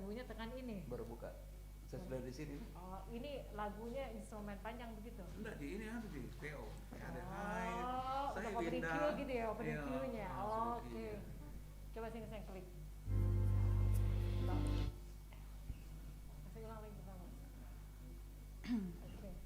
lagunya tekan ini. Baru buka. Saya sudah di sini. Oh, ini lagunya instrumen panjang begitu? Enggak, di ini ada di PO. Ada udah opening cue gitu ya, opening cue-nya. Oke. Coba sini saya klik. Masih ulang lagi pertama. Oke.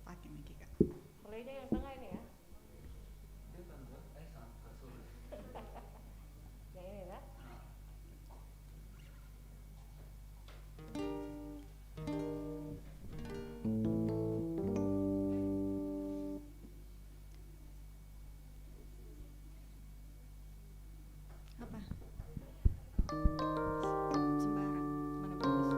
Pakai Miki Kak. Playnya yang tengah ini ya. Yang ini ya. Apa? Sembarang, mana bagus.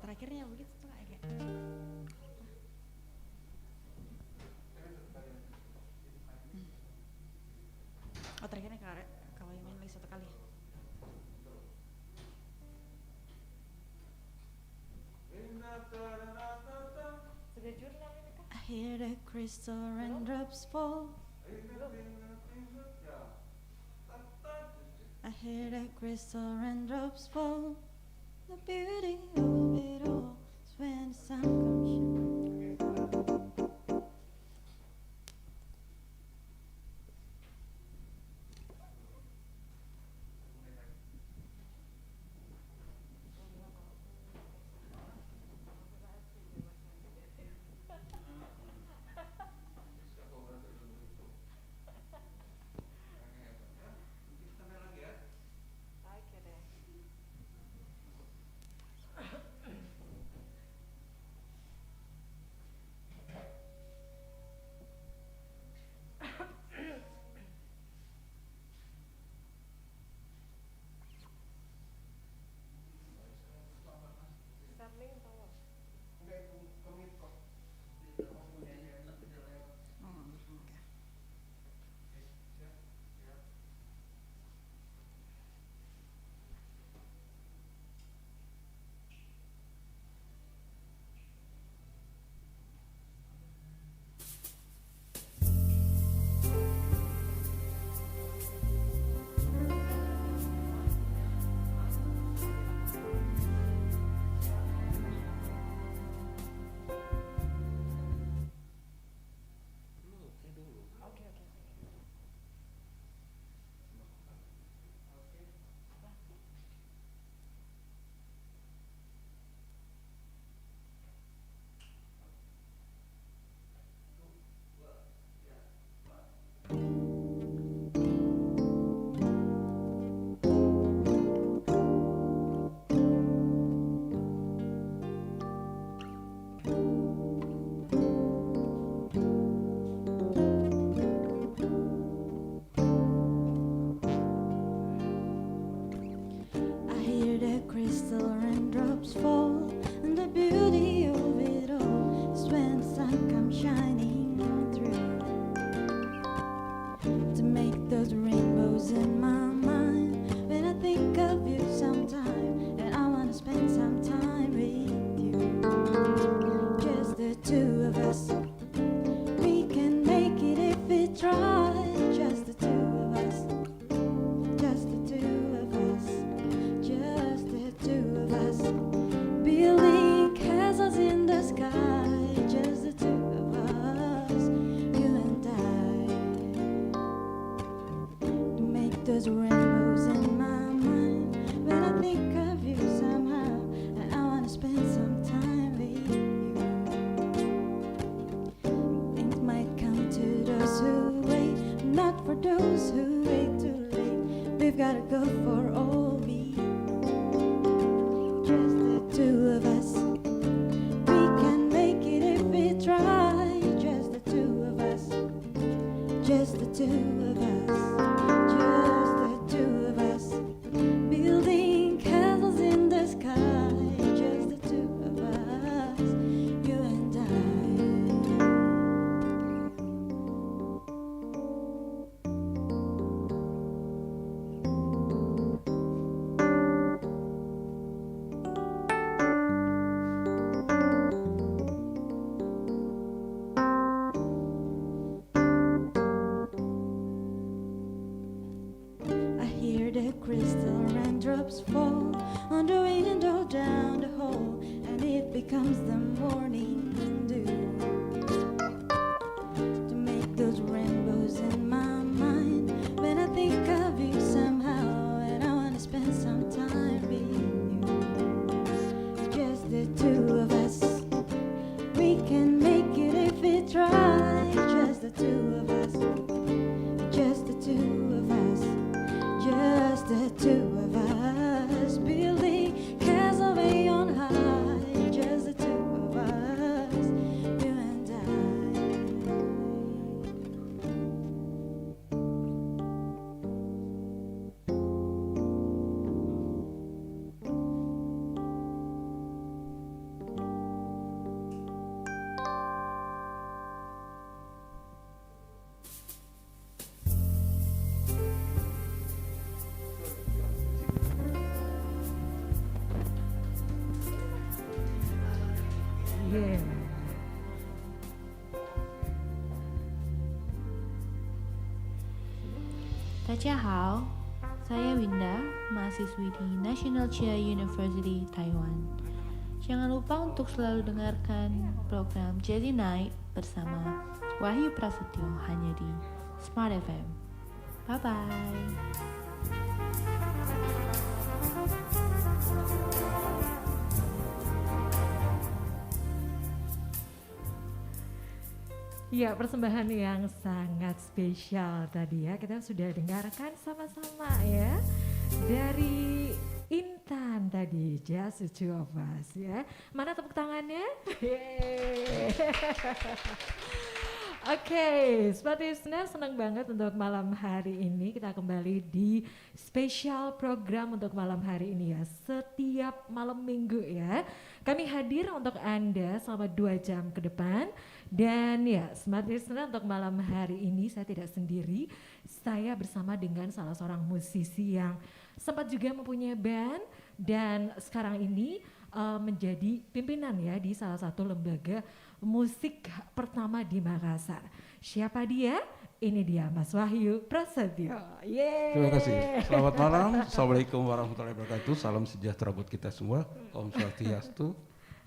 Terakhirnya begitu tuh agak. Oh terakhirnya kalau yang main lagi satu kali. Sudah jurnal ini kan? I hear the crystal raindrops fall. I hear the crystal raindrops fall. The beauty of it all is when the sun comes shining. Oke deh. Starling tahu? Oh, oke. Oke. I hear the crystal raindrops fall, and the beauty of it all is when the sun comes shining on through to make those rainbows in my mind. When I think of you sometime, and I wanna spend some time with you, just the two of us. We can make it if we try, just the two of us. Just the two of us, just the two of us, building castles in the sky, just the two of us, you and I, to make those rainbows in my mind. When I think of you somehow, and I wanna spend some time with you. Things might come to those who wait, not for those who wait too late. We've gotta go for all we know. Just the two of us. We can make it if we try. Just the two of us. Just the two of us. Just the two of us. Building castles in the sky. Just the two of us. You the crystal raindrops fall on the window down the hall, and it becomes the morning dew. To make those rainbows in my mind when I think of you somehow, and I wanna spend some time with you. Just the two of us, we can make it if we try. Just the two of us, just the two of us, just the two of us, building castle way on high. Just the two of us, you and I. Yeah. Dajiahao, saya Winda, mahasiswi di National Chia University, Taiwan. Jangan lupa untuk selalu dengarkan program Jazzy Night bersama Wahyu Prasetyo hanya di Smart FM. Bye-bye. Ya, persembahan yang sangat spesial tadi ya, kita sudah dengarkan sama-sama ya, dari Intan tadi, Just the Two of Us ya. Mana tepuk tangannya? Yeay. Oke, Smart Listener, senang banget untuk malam hari ini kita kembali di spesial program untuk malam hari ini ya. Setiap malam minggu ya, kami hadir untuk Anda selama 2 jam ke depan. Dan ya, Smart Listener, untuk malam hari ini saya tidak sendiri. Saya bersama dengan salah seorang musisi yang sempat juga mempunyai band dan sekarang ini menjadi pimpinan ya di salah satu lembaga musik pertama di Makassar. Siapa dia? Ini dia Mas Wahyu Prasetyo. Yeay. Terima kasih. Selamat malam. Assalamualaikum warahmatullahi wabarakatuh. Salam sejahtera buat kita semua. Om Swastiastu,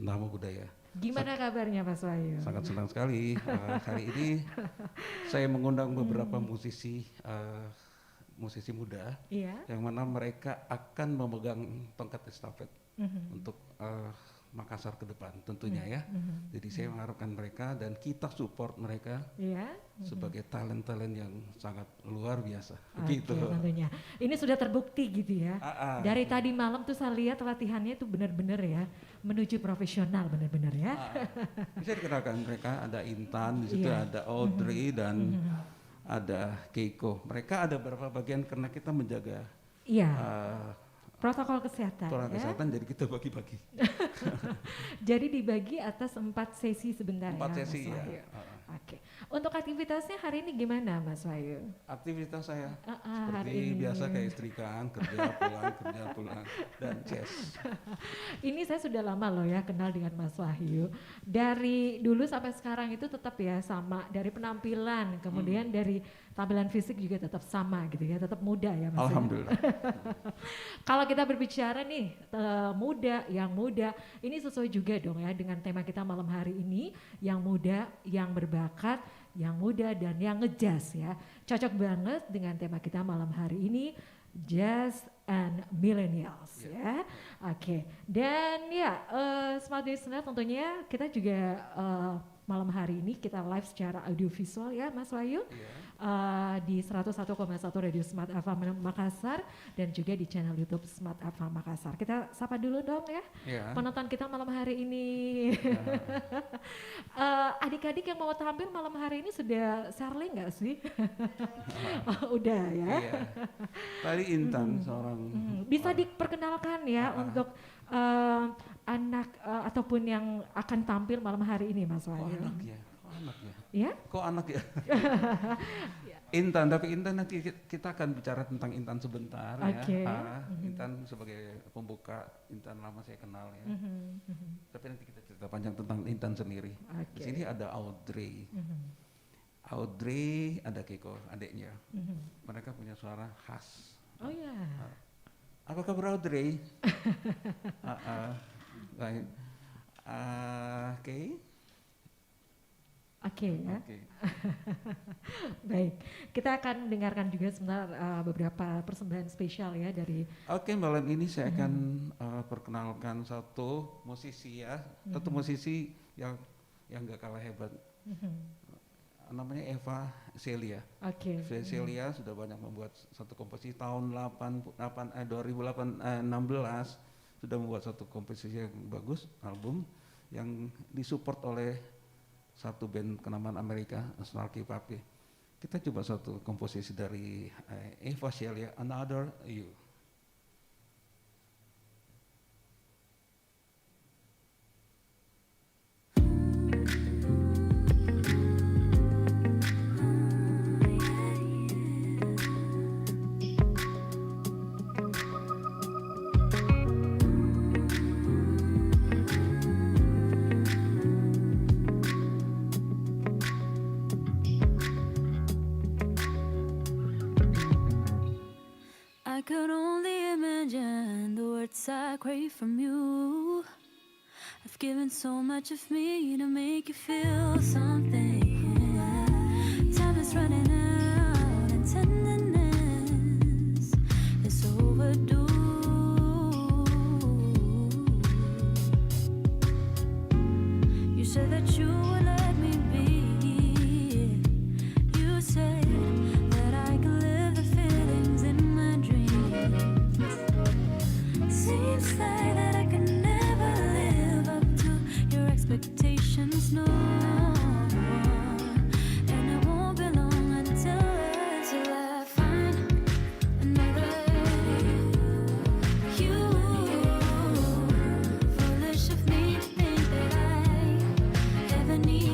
Namo Buddhaya. Gimana kabarnya Mas Wahyu? Sangat senang sekali. Hari ini saya mengundang beberapa musisi muda, Iya. yang mana mereka akan memegang tongkat estafet untuk Makassar ke depan tentunya ya. Jadi saya mengharapkan mereka dan kita support mereka Iya. sebagai talent-talent yang sangat luar biasa. Oke, Gitu. tentunya. Ini sudah terbukti gitu ya. Dari tadi malam tuh saya lihat latihannya tuh benar-benar ya menuju profesional benar-benar ya. Bisa dikenalkan mereka, ada Intan, di situ Iya. ada Audrey dan ada Keiko. Mereka ada beberapa bagian karena kita menjaga Iya. Protokol kesehatan protokol ya. kesehatan, jadi kita bagi-bagi. Jadi dibagi atas 4 sesi sebentar 4 ya. sesi Mas ya. Wahyu. Oke. Untuk aktivitasnya hari ini gimana Mas Wahyu? Aktivitas saya hari seperti ini. biasa kayak istrikan, kerja pulang, dan chess. Ini saya sudah lama loh ya kenal dengan Mas Wahyu. Dari dulu sampai sekarang itu tetap ya sama, dari penampilan, kemudian dari tampilan fisik juga tetap sama gitu ya, tetap muda ya Mas. Alhamdulillah. Kalau kita berbicara nih yang muda, ini sesuai juga dong ya dengan tema kita malam hari ini, yang muda, yang berbakat, yang muda dan yang ngejazz ya. Cocok banget dengan tema kita malam hari ini, Jazz and Millennials ya. Oke. Dan ya Smart Listener, tentunya kita juga malam hari ini kita live secara audiovisual ya Mas Wahyu. Di 101,1 Radio Smart FM Makassar dan juga di channel YouTube Smart FM Makassar. Kita sapa dulu dong ya penonton kita malam hari ini. Adik-adik yang mau tampil malam hari ini sudah Charlie nggak sih? Udah ya. Iya. Tadi Intan seorang Bisa diperkenalkan ya untuk anak ataupun yang akan tampil malam hari ini Mas Wahyu. anak ya. Ya? Kok anak ya? Intan, tapi Intan nanti kita akan bicara tentang Intan sebentar ya. Intan sebagai pembuka, Intan lama saya kenal ya. Tapi nanti kita cerita panjang tentang Intan sendiri. Di sini ada Audrey. Audrey, ada Keiko, adiknya. Mereka punya suara khas. Oh ya. Apa kabar Audrey? Baik. Oke. Oke ya. Oke. Baik, kita akan dengarkan juga sebentar beberapa persembahan spesial ya dari. Oke, malam ini saya akan perkenalkan satu musisi ya, satu musisi yang gak kalah hebat. Namanya Eva Celia. Oke. Eva Celia sudah banyak membuat satu komposisi tahun 2016 sudah membuat satu komposisi yang bagus, album yang disupport oleh satu band kenamaan Amerika, Snarky Puppy. Kita coba satu komposisi dari Eva Celia, Another You. I could only imagine the words I crave from you. I've given so much of me to make you feel something. Time is running out and tenderness is overdue. You said that you would let me be. You said that I could live the feelings in my dreams. Seems like that I can never live up to your expectations, no. And it won't be long until I find another you. Foolish of me to think that I ever need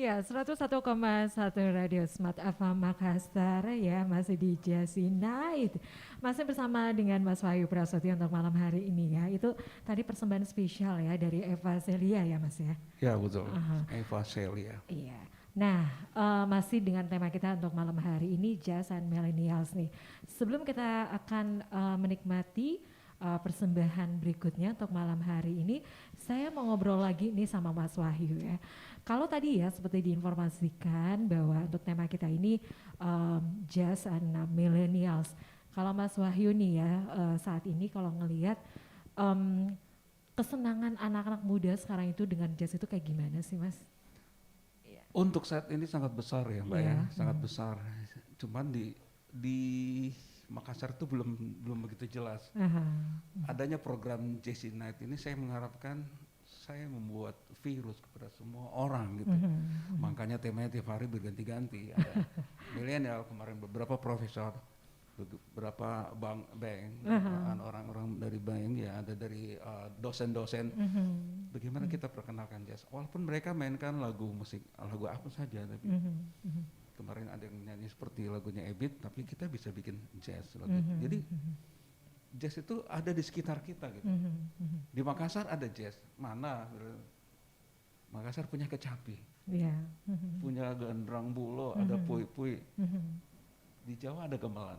Ya, 101,1 Radio Smart FM Makassar ya, masih di Jazzy Night. Masih bersama dengan Mas Wahyu Prasetyo untuk malam hari ini ya. Itu tadi persembahan spesial ya dari Eva Celia ya Mas ya? Ya betul, Eva Celia. Iya. Nah, masih dengan tema kita untuk malam hari ini Jazz and Millennials nih. Sebelum kita akan menikmati persembahan berikutnya untuk malam hari ini, saya mau ngobrol lagi nih sama Mas Wahyu ya. Kalau tadi ya seperti diinformasikan bahwa untuk tema kita ini Jazz and Millennials. Kalau Mas Wahyu nih ya saat ini kalau ngelihat kesenangan anak-anak muda sekarang itu dengan jazz itu kayak gimana sih Mas? Untuk saat ini sangat besar ya Mbak ya, sangat besar. Cuman di Makassar itu belum begitu jelas. Adanya program Jazzy Night ini saya mengharapkan saya membuat virus kepada semua orang gitu. Makanya temanya tiap hari berganti-ganti. Ada milenial kemarin, beberapa profesor, beberapa bank, orang-orang dari bank ya, ada dari dosen-dosen. Bagaimana kita perkenalkan jazz? Walaupun mereka mainkan lagu apa saja, tapi kemarin ada yang nyanyi seperti lagunya Ebit, tapi kita bisa bikin jazz lagu. Jadi jazz itu ada di sekitar kita gitu. Di Makassar ada jazz, mana? Makassar punya kecapi, punya genderang bulo, ada pui-pui. Di Jawa ada gamelan,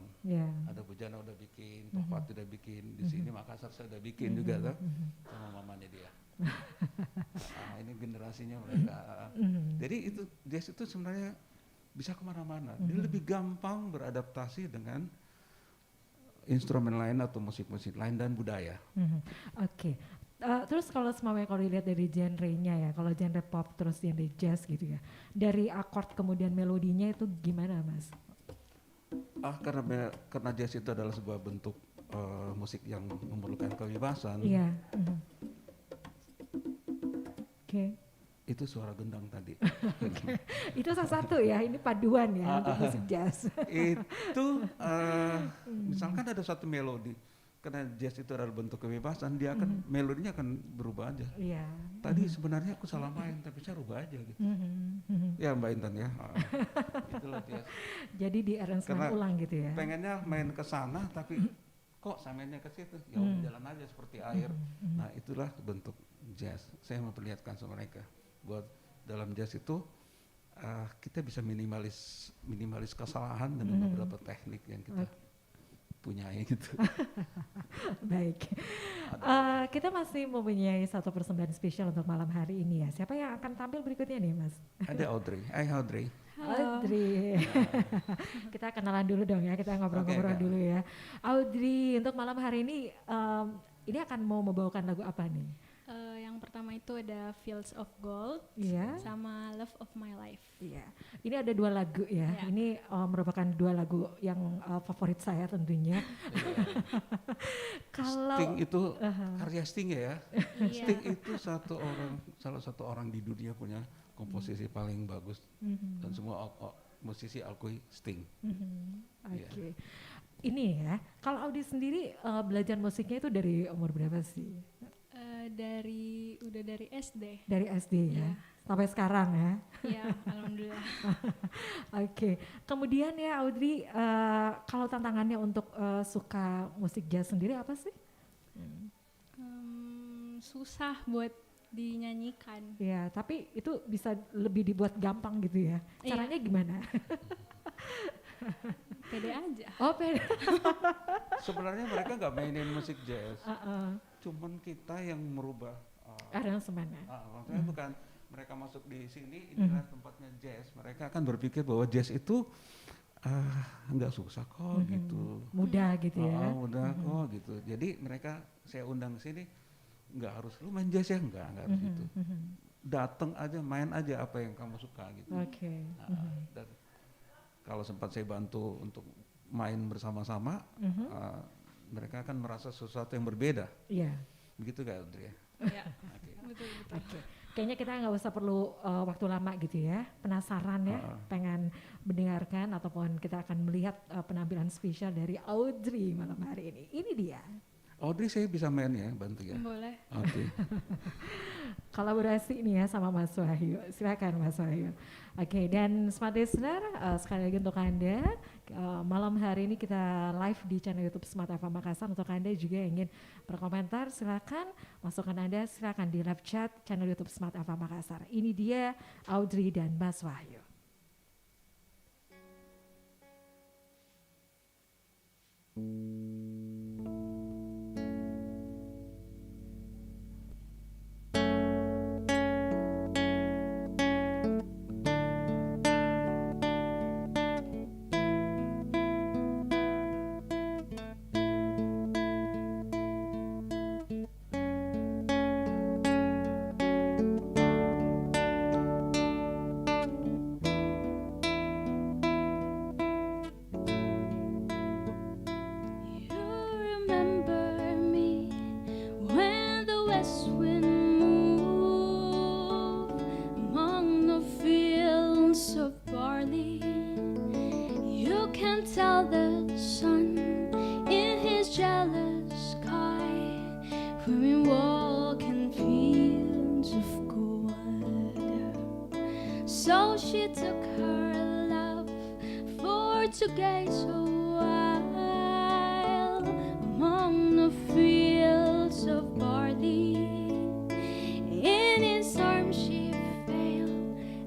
ada bujana udah bikin, topat udah bikin, di sini Makassar saya udah bikin juga tuh, sama mamanya dia. Ini generasinya mereka. Jadi itu jazz itu sebenarnya bisa kemana-mana. Dia lebih gampang beradaptasi dengan instrumen lain atau musik-musik lain dan budaya. Oke. Terus kalau dilihat dari genrenya ya, kalau genre pop terus genre jazz gitu ya, dari akord kemudian melodinya itu gimana Mas? Karena jazz itu adalah sebuah bentuk musik yang memerlukan kebebasan. Iya. Oke. Itu suara gendang tadi. Itu salah satu ya, ini paduan ya untuk musik jazz. Itu misalkan ada satu melodi, karena jazz itu adalah bentuk kebebasan, dia akan melodinya akan berubah aja. Iya. Tadi sebenarnya aku salah main, tapi saya rubah aja gitu. Ya Mbak Intan ya. Itulah jazz. Jadi di aransemen ulang gitu ya. Pengennya main ke sana, tapi kok samanya ke situ, ya jalan aja seperti air. Nah itulah bentuk jazz. Saya memperlihatkan sama mereka. Buat dalam jazz itu kita bisa minimalis kesalahan dengan beberapa teknik yang kita punya gitu. Baik, kita masih mempunyai satu persembahan spesial untuk malam hari ini ya. Siapa yang akan tampil berikutnya nih Mas? Ada Audrey. Hai Audrey. Audrey. Kita kenalan dulu dong ya, kita ngobrol-ngobrol dulu ya. Audrey, untuk malam hari ini akan mau membawakan lagu apa nih? Yang pertama itu ada Fields of Gold sama Love of My Life. Iya, ini ada dua lagu ya. Ini merupakan dua lagu yang favorit saya tentunya. Kalau Sting itu karya Sting ya. Sting itu salah satu orang di dunia punya komposisi paling bagus dan semua musisi akui Sting. Oke. Ini ya, kalau Audi sendiri belajar musiknya itu dari umur berapa sih? Udah dari SD. Dari SD ya, sampai sekarang ya? Iya, alhamdulillah. Oke, kemudian ya Audrey, kalau tantangannya untuk suka musik jazz sendiri apa sih? Susah buat dinyanyikan. Ya, tapi itu bisa lebih dibuat gampang gitu ya. Caranya gimana? Pede aja. Oh pede. Sebenarnya mereka nggak mainin musik jazz, cuman kita yang merubah aransemennya. Maksudnya bukan mereka masuk di sini, inilah tempatnya jazz. Mereka akan berpikir bahwa jazz itu nggak susah kok gitu. Mudah gitu ya. Mudah kok gitu. Jadi mereka saya undang ke sini, nggak harus lu main jazz ya, nggak harus gitu. Datang aja, main aja apa yang kamu suka gitu. Oke. Dan kalau sempat saya bantu untuk main bersama-sama, mereka akan merasa sesuatu yang berbeda. Iya. Begitu gak Audrey? Iya, betul. Oke. Kayaknya kita nggak usah perlu waktu lama gitu ya. Penasaran ya, pengen mendengarkan ataupun kita akan melihat penampilan spesial dari Audrey malam hari ini. Ini dia. Audrey saya bisa main ya, bantu ya. Boleh. Oke. Kolaborasi nih ya sama Mas Wahyu. Silakan Mas Wahyu. Oke, dan Smart Listener, sekali lagi untuk Anda, malam hari ini kita live di channel YouTube Smart FM Makassar. Untuk Anda juga yang ingin berkomentar, silakan masukkan Anda, silakan di live chat channel YouTube Smart FM Makassar. Ini dia Audrey dan Mas Wahyu. So she took her love for to gaze a while among the fields of barley. In his arms she fell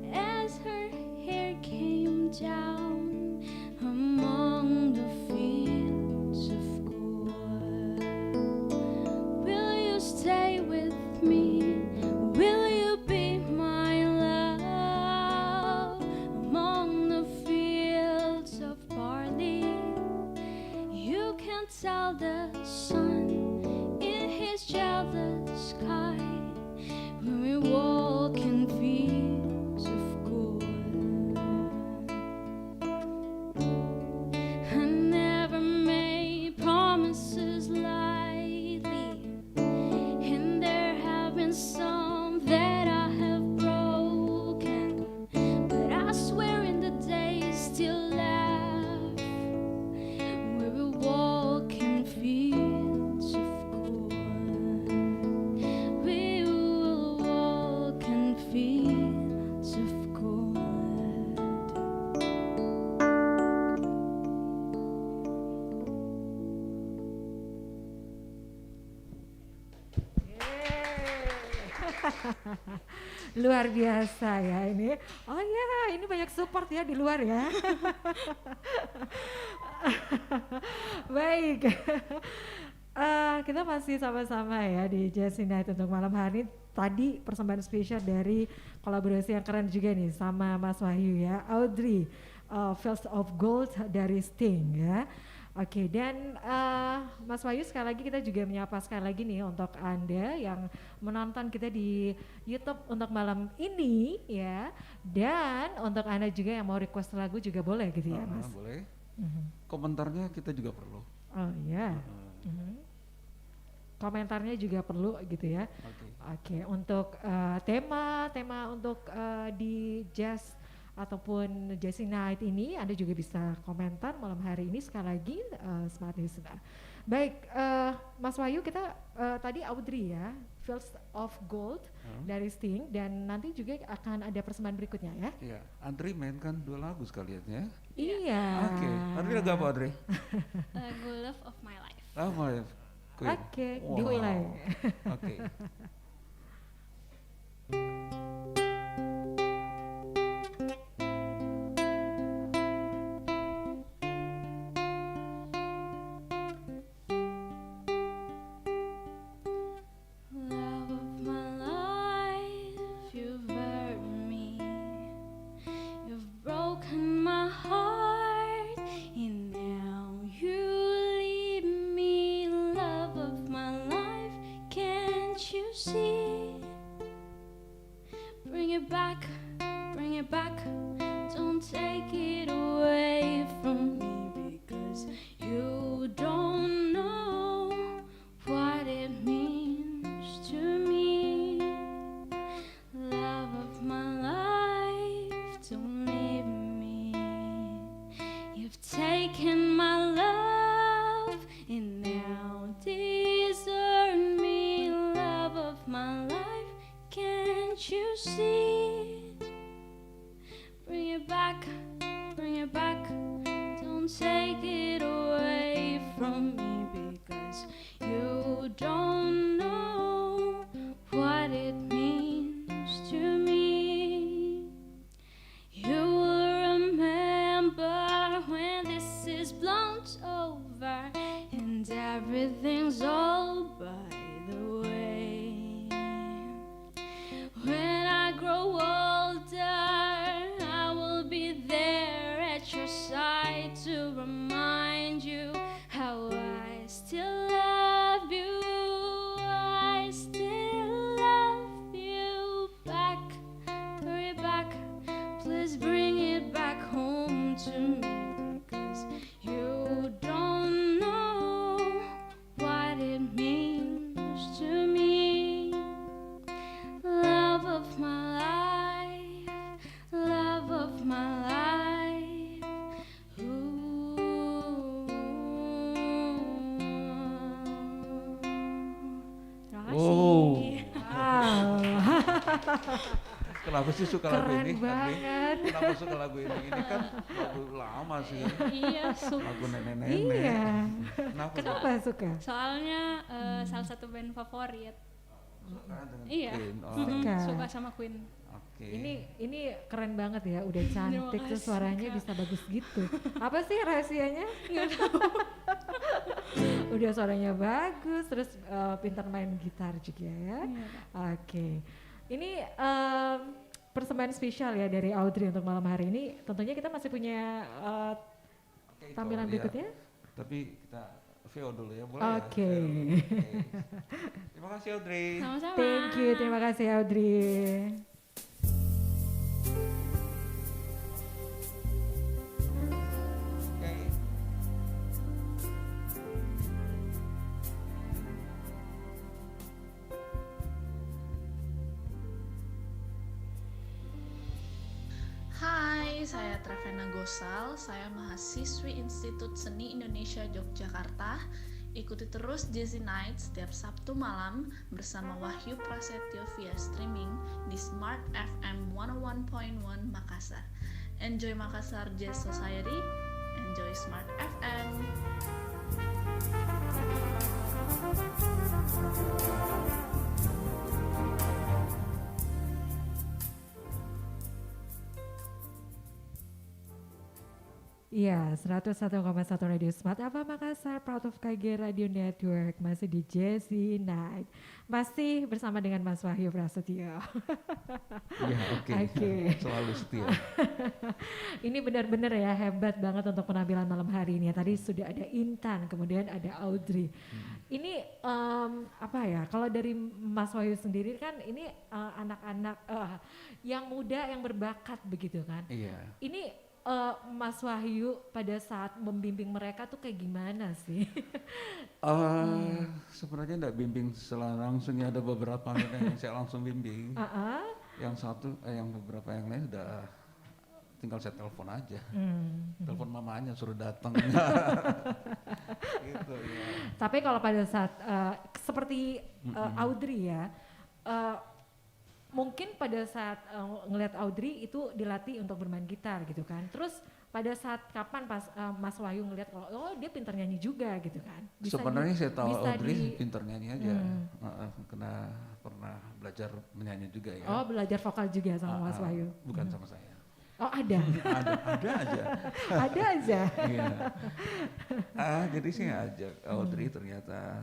as her hair came down among the fields of gold. Will you stay with me? Will you be my love among the fields of barley? You can tell the sun in his jealous sky when we walk in fields of gold. I never made promises lightly, and there have been some that I have broken, but I swear in the days still laugh where we walk in fields of gold. We will walk in fields of gold. Luar biasa ya ini. Oh ya, ini banyak support ya di luar ya. Baik. Kita masih sama-sama ya di Jazzy Night untuk malam hari ini. Tadi persembahan spesial dari kolaborasi yang keren juga nih sama Mas Wahyu ya. Audrey, Fields of Gold dari Sting ya. Oke, dan Mas Wahyu sekali lagi kita juga menyapa sekali lagi nih untuk Anda yang menonton kita di YouTube untuk malam ini ya. Dan untuk Anda juga yang mau request lagu juga boleh gitu ya Mas? Boleh. Komentarnya kita juga perlu. Oh iya. Komentarnya juga perlu gitu ya. Oke, untuk tema untuk di Jazz ataupun Jazzy Night ini Anda juga bisa komentar malam hari ini sekali lagi Smart Listener. Baik, Mas Wahyu kita tadi Audrey ya, Fields of Gold dari Sting, dan nanti juga akan ada persembahan berikutnya ya. Iya, Audrey mainkan 2 lagu sekalian ya. Iya. Oke, Audrey lagu apa Audrey? Lagu Love of My Life. Oh, my life. Oke, dimulai. Oke. Love of my life, you've hurt me. You've broken my heart, and now you leave me. Love of my life, can't you see? Bring it back, bring it back. Don't take it away from me, because you don't know what it means to me. Love of my life, don't leave me. You've taken my love, and now this Can't you see? Bring it back, bring it back. Don't take it away from me, because you don't know what it means to me. You will remember when this is blown over and everything's all by the way. When I grow older, I will be there at your side to remind you how I still love you. I still love you. Back, hurry back, please bring it back home to me, because you don't know what it means to me. Love of my life, love of my life. Ooh. Terima kasih. Wow. Wow. Kenapa sih suka lagu Keren ini? banget. Kenapa suka lagu ini? Ini kan lagu lama sih. Iya, suka. Lagu nenek-nenek. Iya. Kenapa Suka? Soalnya salah satu band favorit. suka dengan Iya. Queen? Oh, Suka. Suka sama Queen. oke. Ini keren banget ya, udah cantik Terima tuh kasih, suaranya Kak. bisa bagus gitu. Apa sih rahasianya? Udah suaranya bagus, terus pintar main gitar juga ya. Iya, Oke. Ini persembahan spesial ya dari Audrey untuk malam hari ini. Tentunya kita masih punya Oke, itu, tampilan iya. berikutnya. Tapi kita VO dulu ya, boleh Oke. ya? Oke. Terima kasih Audrey. Sama-sama. Thank you, terima kasih Audrey. Oke. Hai, saya Trevena Gosal, saya mahasiswi Institut Seni Indonesia Yogyakarta. Ikuti terus Jazzy Night setiap Sabtu malam bersama Wahyu Prasetyo via streaming di Smart FM 101.1 Makassar. Enjoy Makassar Jazz Society, enjoy Smart FM. Iya, 101,1 Radio Smart apa Makassar, Proud of KG Radio Network, masih di Jazzy Night. Masih bersama dengan Mas Wahyu Prasetyo. Iya, oke. Oke. Selalu setia. Ini benar-benar ya hebat banget untuk penampilan malam hari ini ya. Tadi sudah ada Intan, kemudian ada Audrey. Ini apa ya, kalau dari Mas Wahyu sendiri kan ini anak-anak yang muda yang berbakat begitu kan. Iya. Ini Mas Wahyu pada saat membimbing mereka tuh kayak gimana sih? Sebenarnya enggak bimbing secara langsung ya, ada beberapa yang saya langsung bimbing. Yang satu, yang beberapa yang lain udah tinggal saya telepon aja. Telepon mamanya suruh datang. Gitu ya. Tapi kalau pada saat seperti Audrey ya, mungkin pada saat ngelihat Audrey itu dilatih untuk bermain gitar gitu kan. Terus pada saat kapan pas Mas Wahyu ngelihat kalau oh dia pintar nyanyi juga gitu kan. Sebenarnya saya tahu Audrey pintar nyanyi aja. Karena pernah belajar menyanyi juga ya. Oh, belajar vokal juga sama Mas Wahyu. Bukan sama saya. Oh, ada. ada aja. Ada aja. Iya. Jadi saya ajak Audrey, ternyata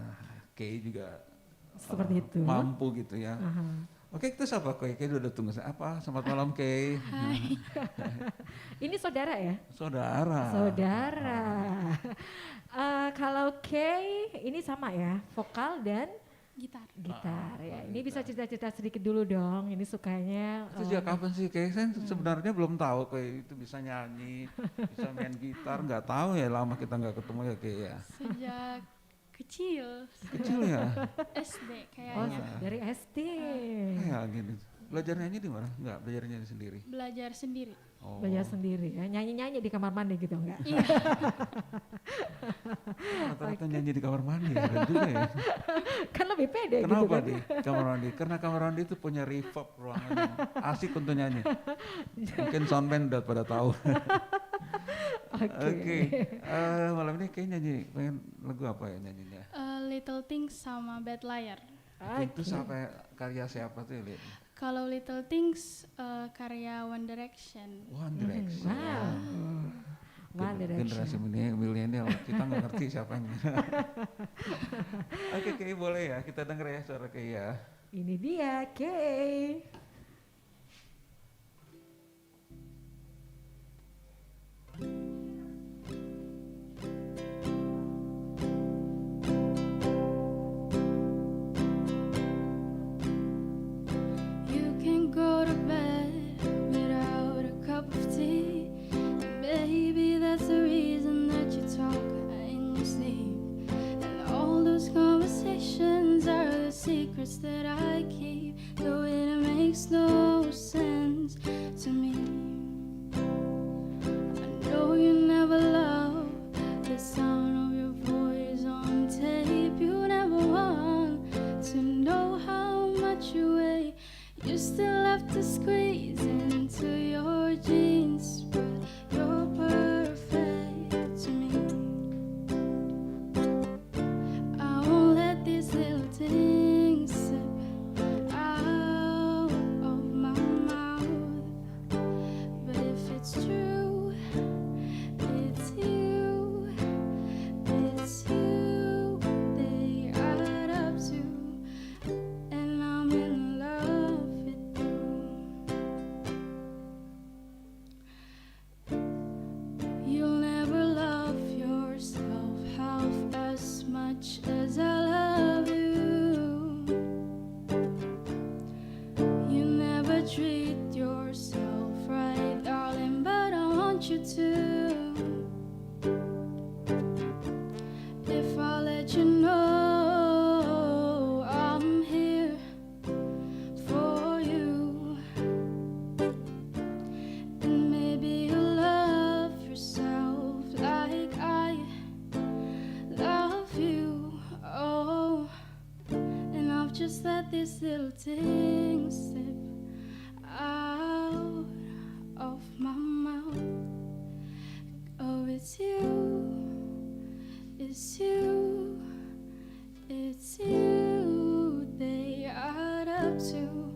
Kay juga seperti itu. Mampu gitu ya. Oke, itu siapa Kay? Kay udah tunggu saya. Apa? Selamat malam Kay. Hai. Ini saudara ya? Saudara. Kalau Kay ini sama ya, vokal dan Gitar. ya. Ini bisa cerita-cerita sedikit dulu dong. Ini sukanya. Itu sejak kapan sih Kay? Saya sebenarnya belum tahu Kay itu bisa nyanyi, bisa main gitar. Nggak tahu ya, lama kita nggak ketemu ya Kay ya. Sejak kecil. Kecil ya? SD Oh, kayaknya. dari SD. Kayak gini. Belajar nyanyi di mana? Nggak, belajar nyanyi sendiri. Belajar sendiri. Oh. Belajar sendiri ya, nyanyi-nyanyi di kamar mandi gitu enggak? Iya. Rata-rata nyanyi di kamar mandi keren juga ya. Kan lebih pede gitu Kenapa kan. di kamar mandi? Karena kamar mandi itu punya reverb ruangannya. Asik untuk nyanyi. Mungkin soundman udah pada tahu. Oke. Malam ini kayak nyanyi, pengen lagu apa ya nyanyinya? Little Things sama Bad Liar. Itu sampai karya siapa tuh lihat? Kalau Little Things karya One Direction. One Direction. One Direction. Generasi milenial, kita nggak ngerti siapa yang. Oke, Kay, boleh ya kita denger ya suara Kay ya. Ini dia Kay. You can go to bed without a cup of tea. Maybe that's the reason that you talk in your sleep. And all those conversations are the secrets that I keep. Though it makes no sense to me. I know you never loved the sound of your voice on tape. You never want to know how much you weigh. You still have to squeeze into your jeans, but you're perfect to me. I won't let these little things slip out of my mouth. But if it's true, it's you they add up to, and I'm in love with you. You'll never love yourself half as much as I love you. You never treat yourself right, darling, but I want you to. If I let you know I'm here for you, and maybe you'll love yourself like I love you. Oh, and I've just let these little things slip out of my mouth. Oh, it's you. It's you, they add up to,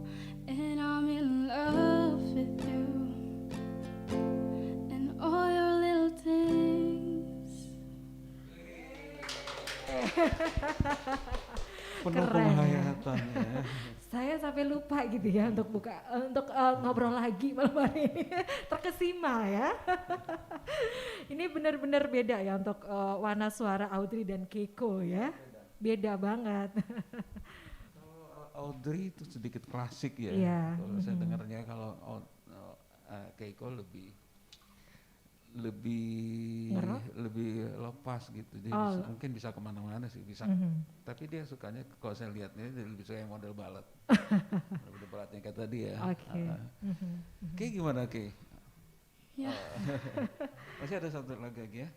and I'm in love with you, and all your little things. Penuh Keren. penghayatan ya. Saya sampai lupa gitu ya untuk ngobrol lagi malam hari ini. Terkesima ya. Ini benar-benar beda ya untuk warna suara Audrey dan Keiko ya. Beda banget. Audrey itu sedikit klasik ya. Iya. Kalau saya dengarnya kalau Keiko lebih lepas gitu. Jadi mungkin bisa kemana-mana sih bisa. Tapi dia sukanya kalau saya lihatnya dia lebih suka yang model balad. Model baladnya kayak tadi ya. Oke. Kay gimana Kay? Ya. Masih ada satu lagi ya?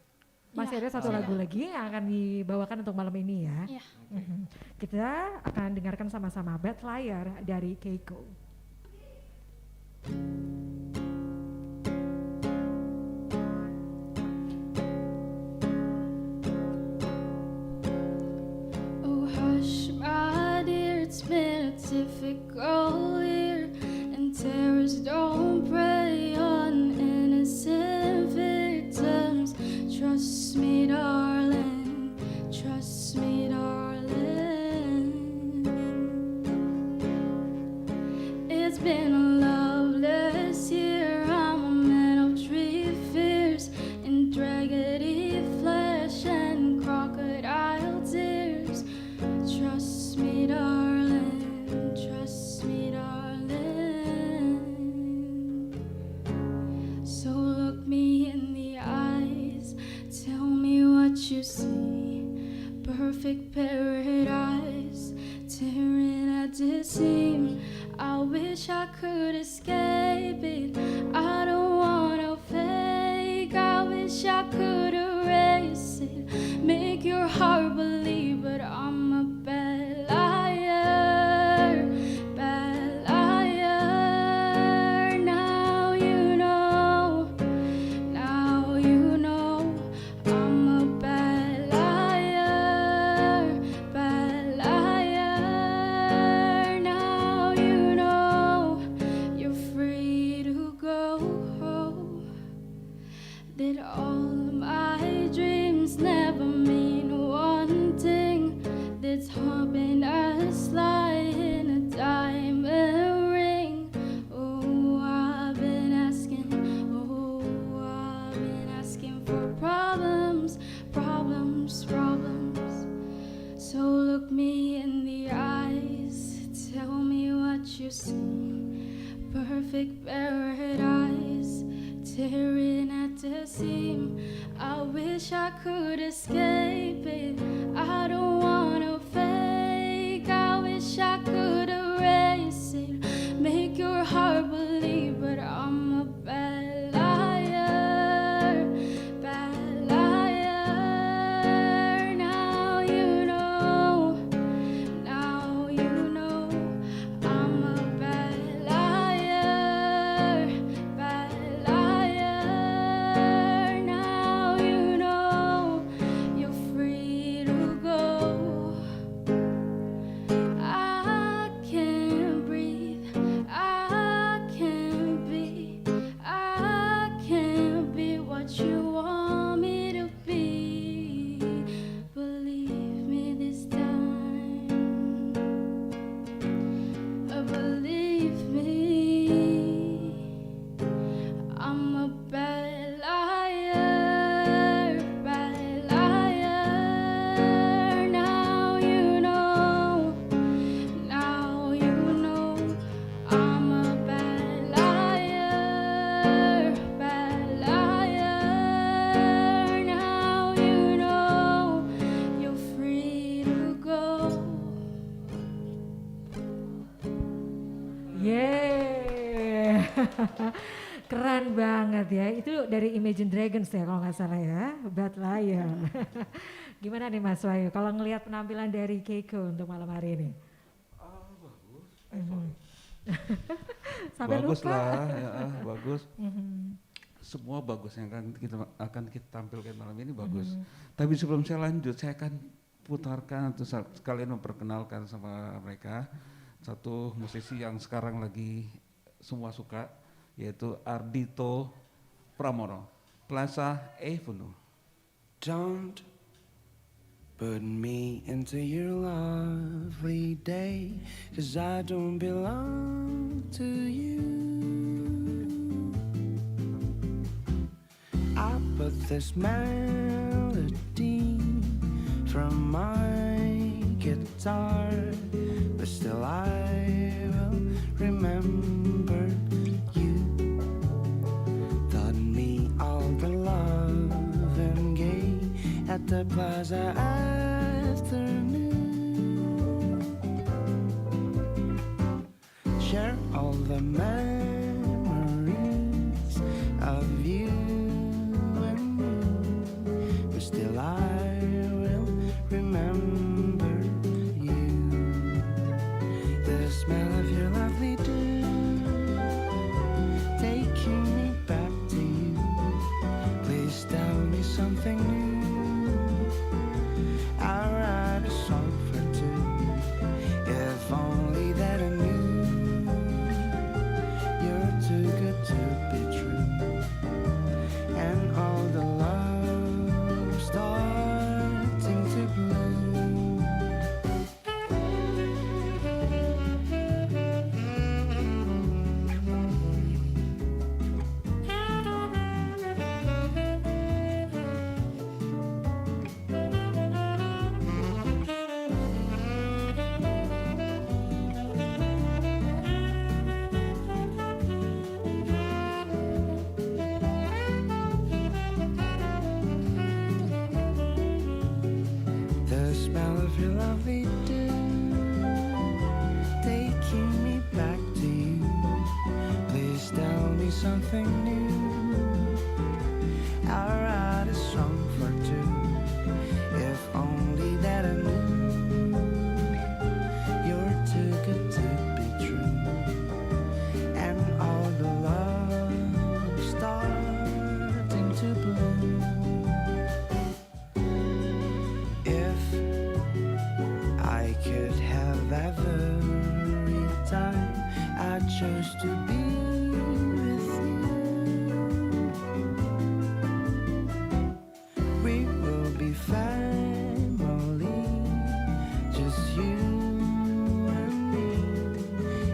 Masih ada satu lagu lagi yang akan dibawakan untuk malam ini ya. Ya. Kita akan dengarkan sama-sama Bad Liar dari Keiko. Oh hush, my dear, it's been a difficult year, and terrorists don't prey on innocent victims. Trust me, darling. Trust me, darling. It's been a loveless year. I'm a man of three fears, in raggedy flesh and crocodile tears. Trust me, darling. Trust me, darling. So look me in the eyes. Tell me what you see. Perfect paradise, tearing at the seam. I wish I could escape it. I don't wanna fake. I wish I could erase it. heart believe, but I'm a bad liar, bad liar. Now you know, now you know, I'm a bad liar, bad liar. Now you know, you're free to go. Did all my dreams never mean one thing? Did happiness lie in a diamond ring? Oh, I've been asking, oh, I've been asking for problems, problems, problems. So look me in the eyes, tell me what you see. Perfect paradise, tearing at the seam. I wish I could escape it. I don't wanna fake. I wish I could erase it. Make your heart believe, but I'm a bad liar, bad liar. Now you know, now you know, I'm a bad liar, bad liar. Now you know, you're free to go. I can't breathe, I can't be what you want me to be. Believe me this time, believe me, I'm a bad liar, bad liar. Now you know, now you know, I'm a bad liar, bad liar. Now you know, you're free to go. Yeah. Keren banget ya. Itu dari Imagine Dragons ya kalau nggak salah ya. Bad Liar. Gimana nih Mas Wahyu kalau ngelihat penampilan dari Keiko untuk malam hari ini? Bagus. Sampai Bagus lupa. lah, ya, bagus. Semua bagus yang akan kita tampilkan malam ini bagus. Tapi sebelum saya lanjut, saya akan putarkan atau sekalian memperkenalkan sama mereka satu musisi yang sekarang lagi semua suka, yaitu Ardhito Pramono, Plaza Avenue. Don't put me into your lovely day, 'cause I don't belong to you. I put this melody from my guitar, but still I will remember you. Taught me all the love and gay at the Plaza Afternoon. Share all the memories of you and me, but still I will remember you. The smell of your lovely dew, taking me back to you. Please tell me something new. I'll write a song for two, if only that I knew. You're too good to be true, and all the love starting to bloom. The smell of your lovely dew, taking me back to you. Please tell me something new. I'll write a song for two, if only of every time I chose to be with you. We will be family, just you and me,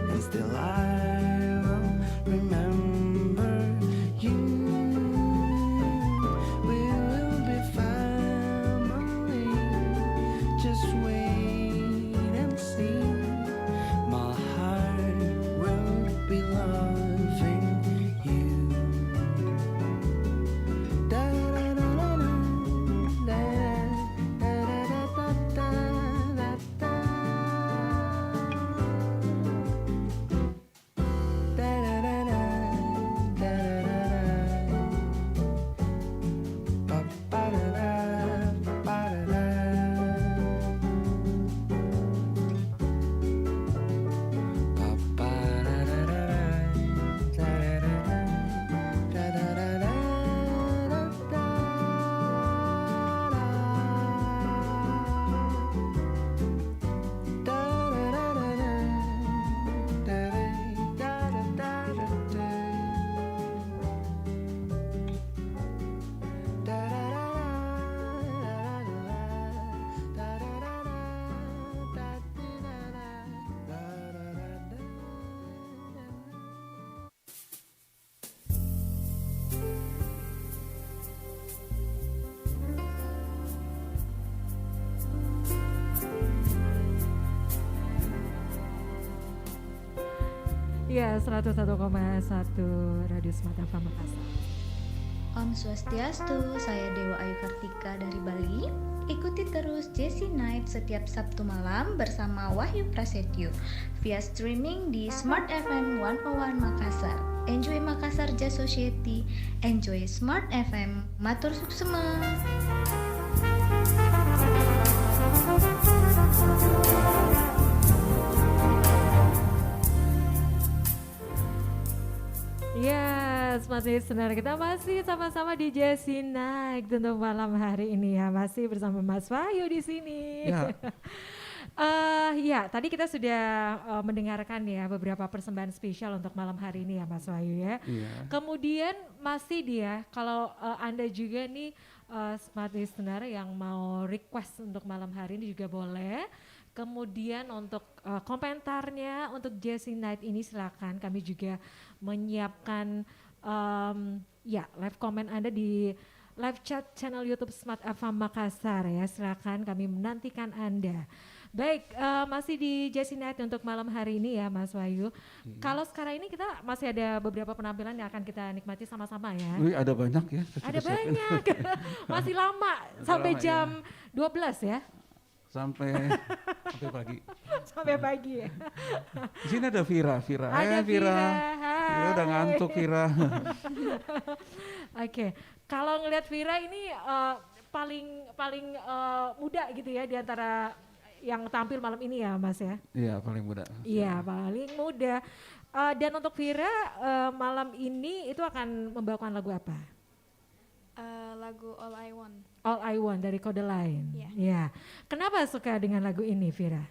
and still I will remember you. We will be family, just wait and see. My heart will be loving you. Da da da da da, da da da da da da da. Da da da da, da da da. Ba ba da da, ba da da. Ya, 101,1 Radio Smart FM Makassar. Om Swastiastu, saya Dewa Ayu Kartika dari Bali. Ikuti terus Jesse Night setiap Sabtu malam bersama Wahyu Prasetyo via streaming di Smart FM 101 Makassar. Enjoy Makassar Jazz Society, enjoy Smart FM. Matur suksema. Ya, Smart Listener, kita masih sama-sama di Jesse Night untuk malam hari ini ya, masih bersama Mas Wahyu di sini. Ya. Ya, tadi kita sudah mendengarkan ya beberapa persembahan spesial untuk malam hari ini ya Mas Wahyu ya. Iya. Kemudian masih dia, kalau Anda juga nih Smart Listener yang mau request untuk malam hari ini juga boleh. Kemudian untuk komentarnya untuk Jesse Night ini silakan, kami juga menyiapkan ya live comment Anda di live chat channel YouTube Smart FM Makassar ya, silakan, kami menantikan Anda. Baik, masih di Jesse Night untuk malam hari ini ya Mas Wahyu. Kalau sekarang ini kita masih ada beberapa penampilan yang akan kita nikmati sama-sama ya. Wih, ada banyak ya. Ada banyak, masih lama, sampai lama, jam 12 ya. Sampai pagi. Sampai pagi ya. Di sini ada Vira. Ada Vira. Vira udah ngantuk Vira. Oke, kalau ngelihat Vira ini paling muda gitu ya di antara yang tampil malam ini ya Mas ya. Iya, paling muda. Iya, paling muda. Dan untuk Vira malam ini itu akan membawakan lagu apa? Lagu All I Want. All I Want dari Kodaline. Iya. Ya. Kenapa suka dengan lagu ini Vira?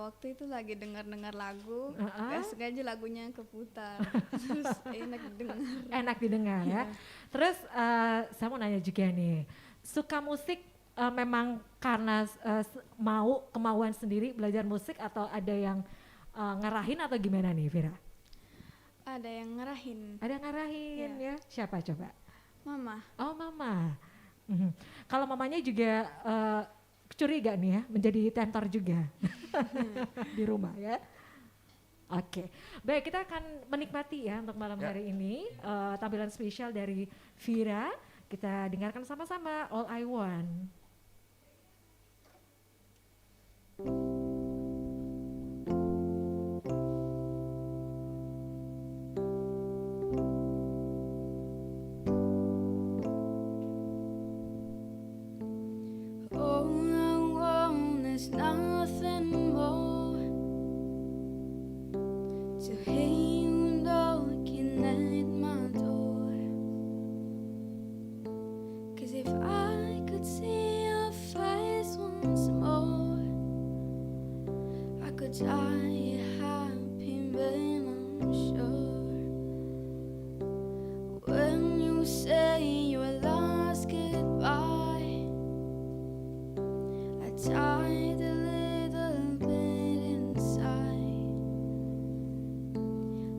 Waktu itu lagi dengar lagu, gak sengaja lagunya keputar, terus enak didengar. Enak didengar ya. Terus saya mau nanya juga nih, suka musik memang karena kemauan sendiri belajar musik atau ada yang ngarahin atau gimana nih Vira? Ada yang ngarahin. Ada yang ngarahin ya. Siapa coba? Mama. Oh mama. Kalau mamanya juga curiga nih ya, menjadi tentor juga di rumah ya. Oke, baik, kita akan menikmati ya untuk malam hari ini tampilan spesial dari Vira. Kita dengarkan sama-sama All I Want. All I want is nothing more to hear you knocking at my door. 'Cause if I could see your face once more, could die happy, but I'm sure when you say your last goodbye, I died a little bit inside.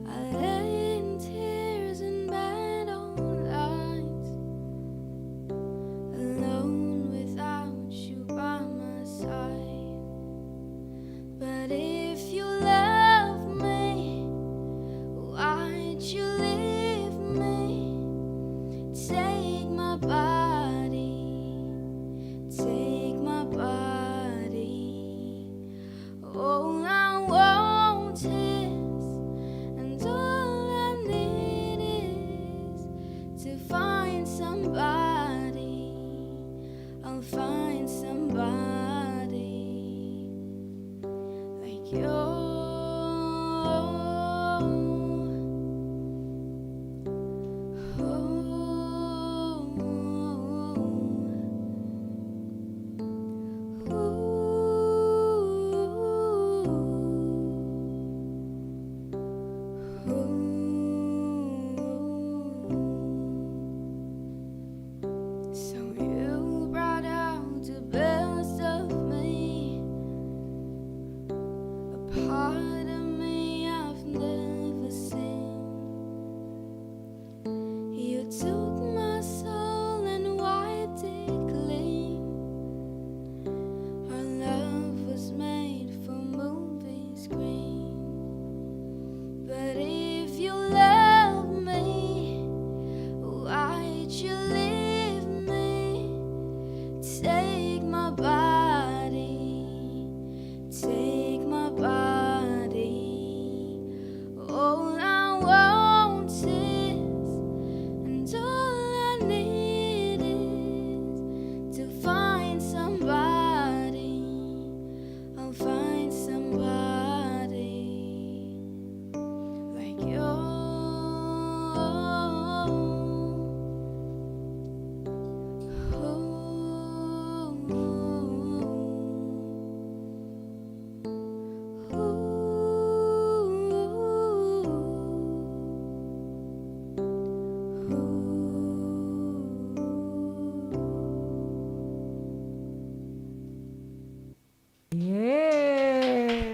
I lay in tears in bed all night, alone without you by my side. But if you love me, why'd you leave me? Take my body, take my body. All I want is, and all I need is to find somebody. I'll find somebody like you. So you brought out the best of me, a part of me I've never seen. You took my soul and wiped it clean. Our love was made for movie screen. But if you love me, why'd you leave me? Take my body, take my body. All I want is, and all I need is to find somebody. I'll find somebody like you. Yeay.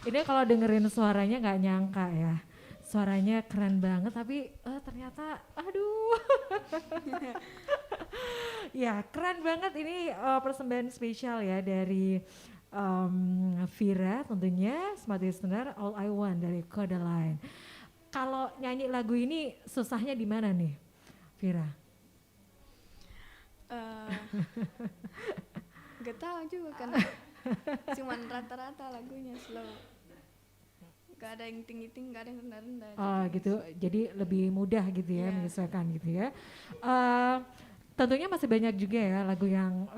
Ini kalau dengerin suaranya nggak nyangka ya. Suaranya keren banget tapi ternyata aduh. Ya keren banget ini persembahan spesial ya dari Vira tentunya Smart Listener All I Want dari Kodaline. Kalau nyanyi lagu ini susahnya di mana nih Vira? Gak tahu juga kan, cuman rata-rata lagunya slow, gak ada yang tinggi-tinggi, gak ada yang rendah-rendah. Oh gitu, jadi lebih mudah gitu ya menyesuaikan gitu ya. Tentunya masih banyak juga ya lagu yang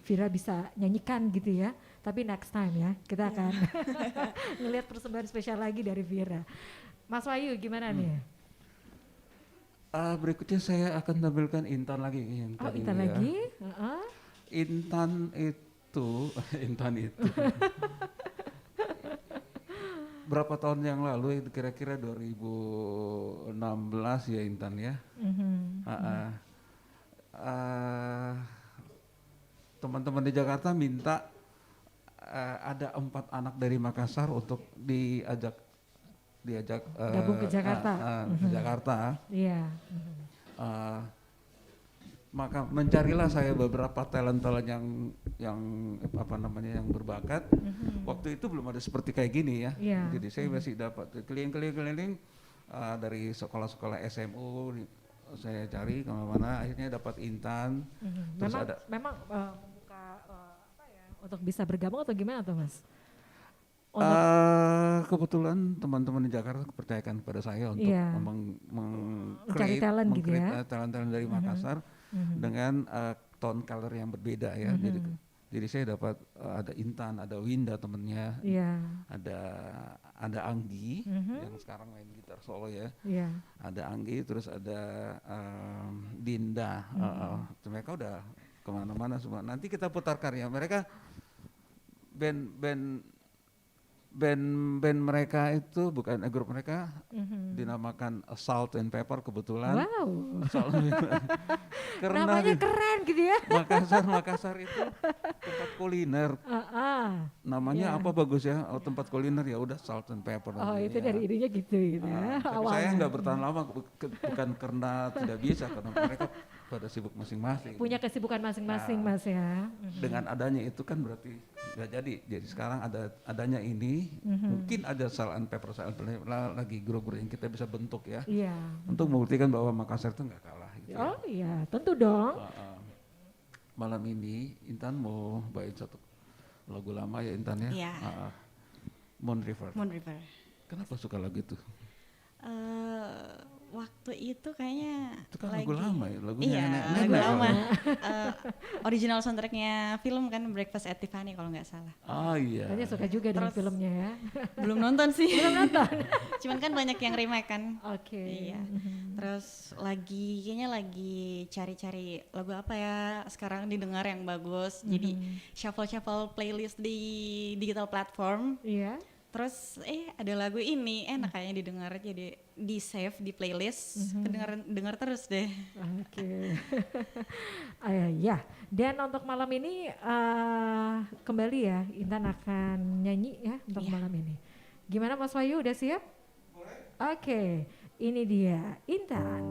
Vira bisa nyanyikan gitu ya. Tapi next time ya kita akan ngelihat persembahan spesial lagi dari Vira. Mas Wahyu gimana nih? Berikutnya saya akan tampilkan Intan lagi yang tadi Intan ya. lagi? Intan itu berapa tahun yang lalu itu kira-kira 2016 ya Intan ya. Teman-teman di Jakarta minta ada 4 anak dari Makassar untuk diajak gabung ke Jakarta. Ke Jakarta. Iya. Maka mencarilah saya beberapa talent yang apa namanya yang berbakat. Waktu itu belum ada seperti kayak gini ya. Jadi saya masih dapat keliling-keliling dari sekolah-sekolah SMU saya cari kemana-mana, akhirnya dapat Intan. Terus memang membuka apa ya untuk bisa bergabung atau gimana tuh Mas? Kebetulan teman-teman di Jakarta kepercayakan kepada saya untuk mencari talent gitu ya. Talent-talent dari Makassar dengan tone color yang berbeda ya. Jadi saya dapat ada Intan, ada Winda temennya, ada Anggi yang sekarang main gitar solo ya. Ada Anggi, terus ada Dinda. Mereka udah kemana-mana semua. Nanti kita putar karya mereka. band mereka itu bukan grup mereka dinamakan Salt and Pepper kebetulan. Wow. Karena namanya keren gitu ya. Makassar itu tempat kuliner. Namanya apa bagus ya? Oh, tempat kuliner ya udah Salt and Pepper. Oh itu ya. dari idenya gitu ya. Tapi saya nggak bertahan lama bukan karena tidak bisa, karena mereka pada sibuk masing-masing. Punya kesibukan masing-masing Mas ya. Dengan adanya itu kan berarti nggak jadi. Jadi sekarang adanya ini mungkin ada Salt and Pepper lagi grup-grup yang kita bisa bentuk ya. Iya. Untuk membuktikan bahwa Makassar itu nggak kalah. Gitu Oh iya, tentu dong. Malam ini Intan mau bawain satu lagu lama ya Intan ya. Iya. Moon River. Moon River. Kenapa suka lagu itu? Waktu itu kayaknya itu kan lagu lama ya, lagunya iya, nenek lagu lama. Original soundtracknya film kan Breakfast at Tiffany kalau nggak salah. Oh iya. Kayaknya suka juga dengan filmnya ya. Belum nonton sih. Belum nonton. Cuman kan banyak yang remake kan. Oke. Iya. Terus kayaknya lagi cari-cari lagu apa ya sekarang didengar yang bagus. Jadi shuffle playlist di digital platform. Iya. Terus ada lagu ini enak kayaknya didengar, jadi di save di playlist, dengar terus deh. Oke. Ya, dan untuk malam ini kembali ya Intan akan nyanyi ya untuk malam ini. Gimana Mas Wahyu, udah siap? Boleh. Oke, ini dia Intan.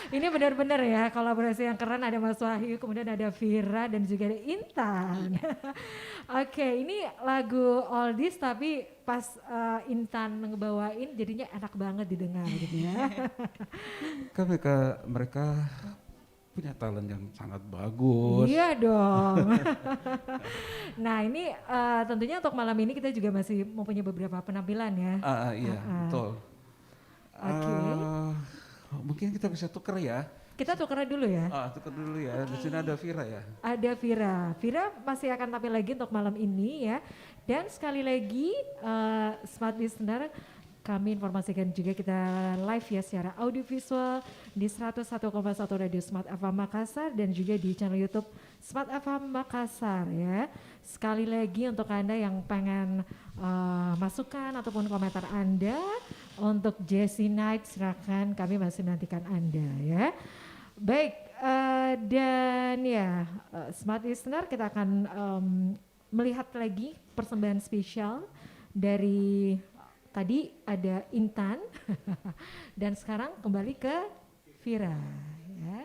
Ini benar-benar ya kolaborasi yang keren, ada Mas Wahyu, kemudian ada Vira dan juga ada Intan. Oke, ini lagu oldies tapi pas Intan ngebawain jadinya enak banget didengar gitu ya. Kan mereka punya talent yang sangat bagus. Iya dong. Nah ini tentunya untuk malam ini kita juga masih mempunyai beberapa penampilan ya. Iya betul. Oke. Mungkin kita bisa tuker ya. Kita tuker dulu ya. Tuker dulu ya. Di sini ada Vira ya. Ada Vira. Vira masih akan tampil lagi untuk malam ini ya. Dan sekali lagi smart listener, kami informasikan juga kita live ya secara audiovisual di 101,1 Radio Smart FM Makassar dan juga di channel YouTube Smart FM Makassar ya. Sekali lagi untuk Anda yang pengen masukan ataupun komentar Anda untuk Jazzy Night, silakan, kami masih menantikan Anda ya. Baik, dan ya Smart Listener, kita akan melihat lagi persembahan spesial dari tadi ada Intan dan sekarang kembali ke Vira ya.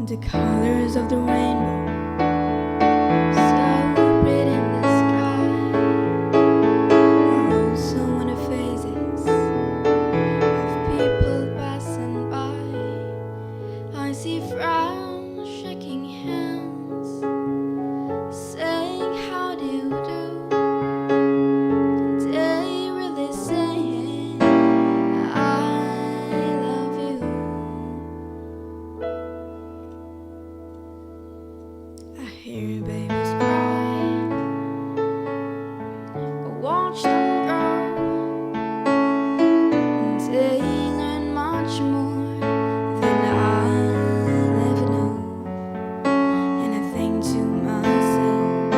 The colors of the rainbow, so bright in the sky, are also on the faces of people passing by. I see friends shaking hands, saying how do you do. They really saying I love you. I hear babies cry, I watch them grow, and they learn much more than I'll ever know. And I think to myself,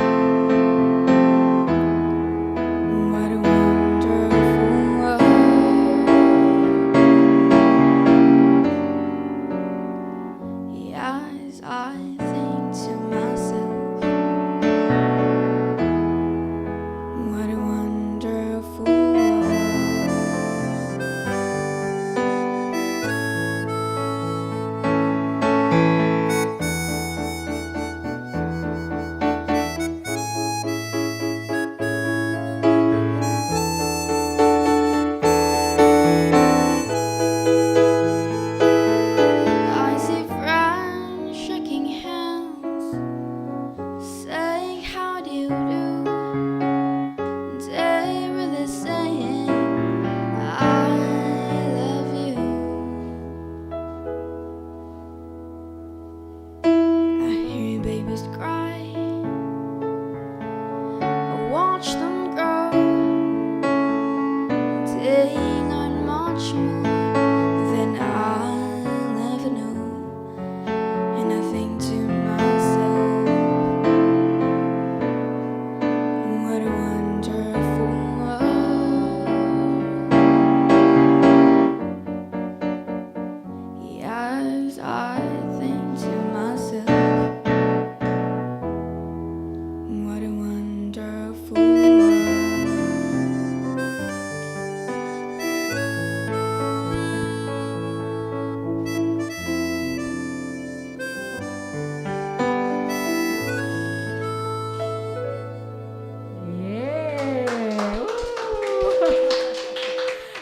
what a wonderful world. Yes, I think to myself, what a wonderful world. I see friends shaking hands, saying how do you do. They really saying I love you. I hear babies cry, I watch them grow. They learn much more than I'll ever know. And I think to myself, what a wonderful world. Yes, I think to myself, what a wonderful world. Yeah.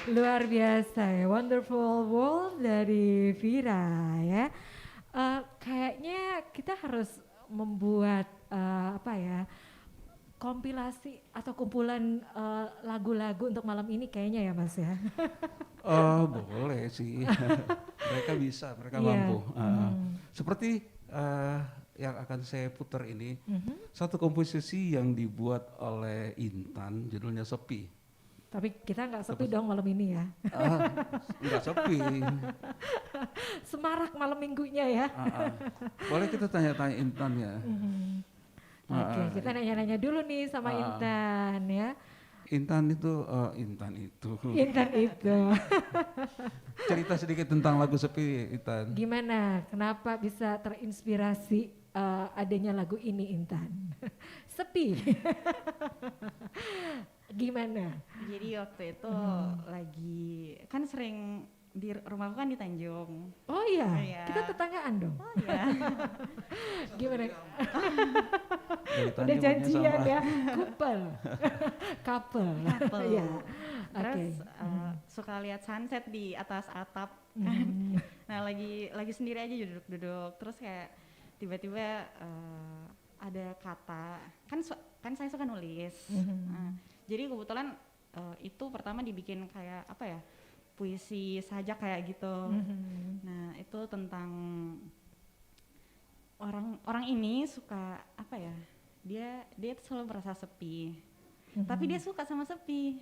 Luar biasa ya, Wonderful World dari Vira ya. Kayaknya kita harus membuat apa ya, kompilasi atau kumpulan lagu-lagu untuk malam ini kayaknya ya Mas ya. Boleh sih. Mereka bisa, mereka Iya. mampu. Seperti yang akan saya putar ini satu komposisi yang dibuat oleh Intan, judulnya Sepi. Tapi kita nggak sepi dong malam ini ya. Nggak sepi. Semarak malam minggunya ya. Boleh kita tanya-tanya Intan ya. Oke, kita nanya-nanya dulu nih sama Intan ya. Intan itu. Cerita sedikit tentang lagu Sepi, Intan. Gimana? Kenapa bisa terinspirasi adanya lagu ini, Intan? Sepi. Gimana? Jadi waktu itu lagi kan sering di rumahku kan di Tanjung. Oh iya, kita tetanggaan dong. Oh iya. Gimana? Udah janjian ya, couple. Ya. Terus suka lihat sunset di atas atap. Nah lagi sendiri aja duduk-duduk. Terus kayak tiba-tiba ada kata, kan saya suka nulis. Jadi kebetulan itu pertama dibikin kayak apa ya? Puisi sajak kayak gitu. Nah itu tentang orang ini suka apa ya, dia selalu merasa sepi, tapi dia suka sama sepi.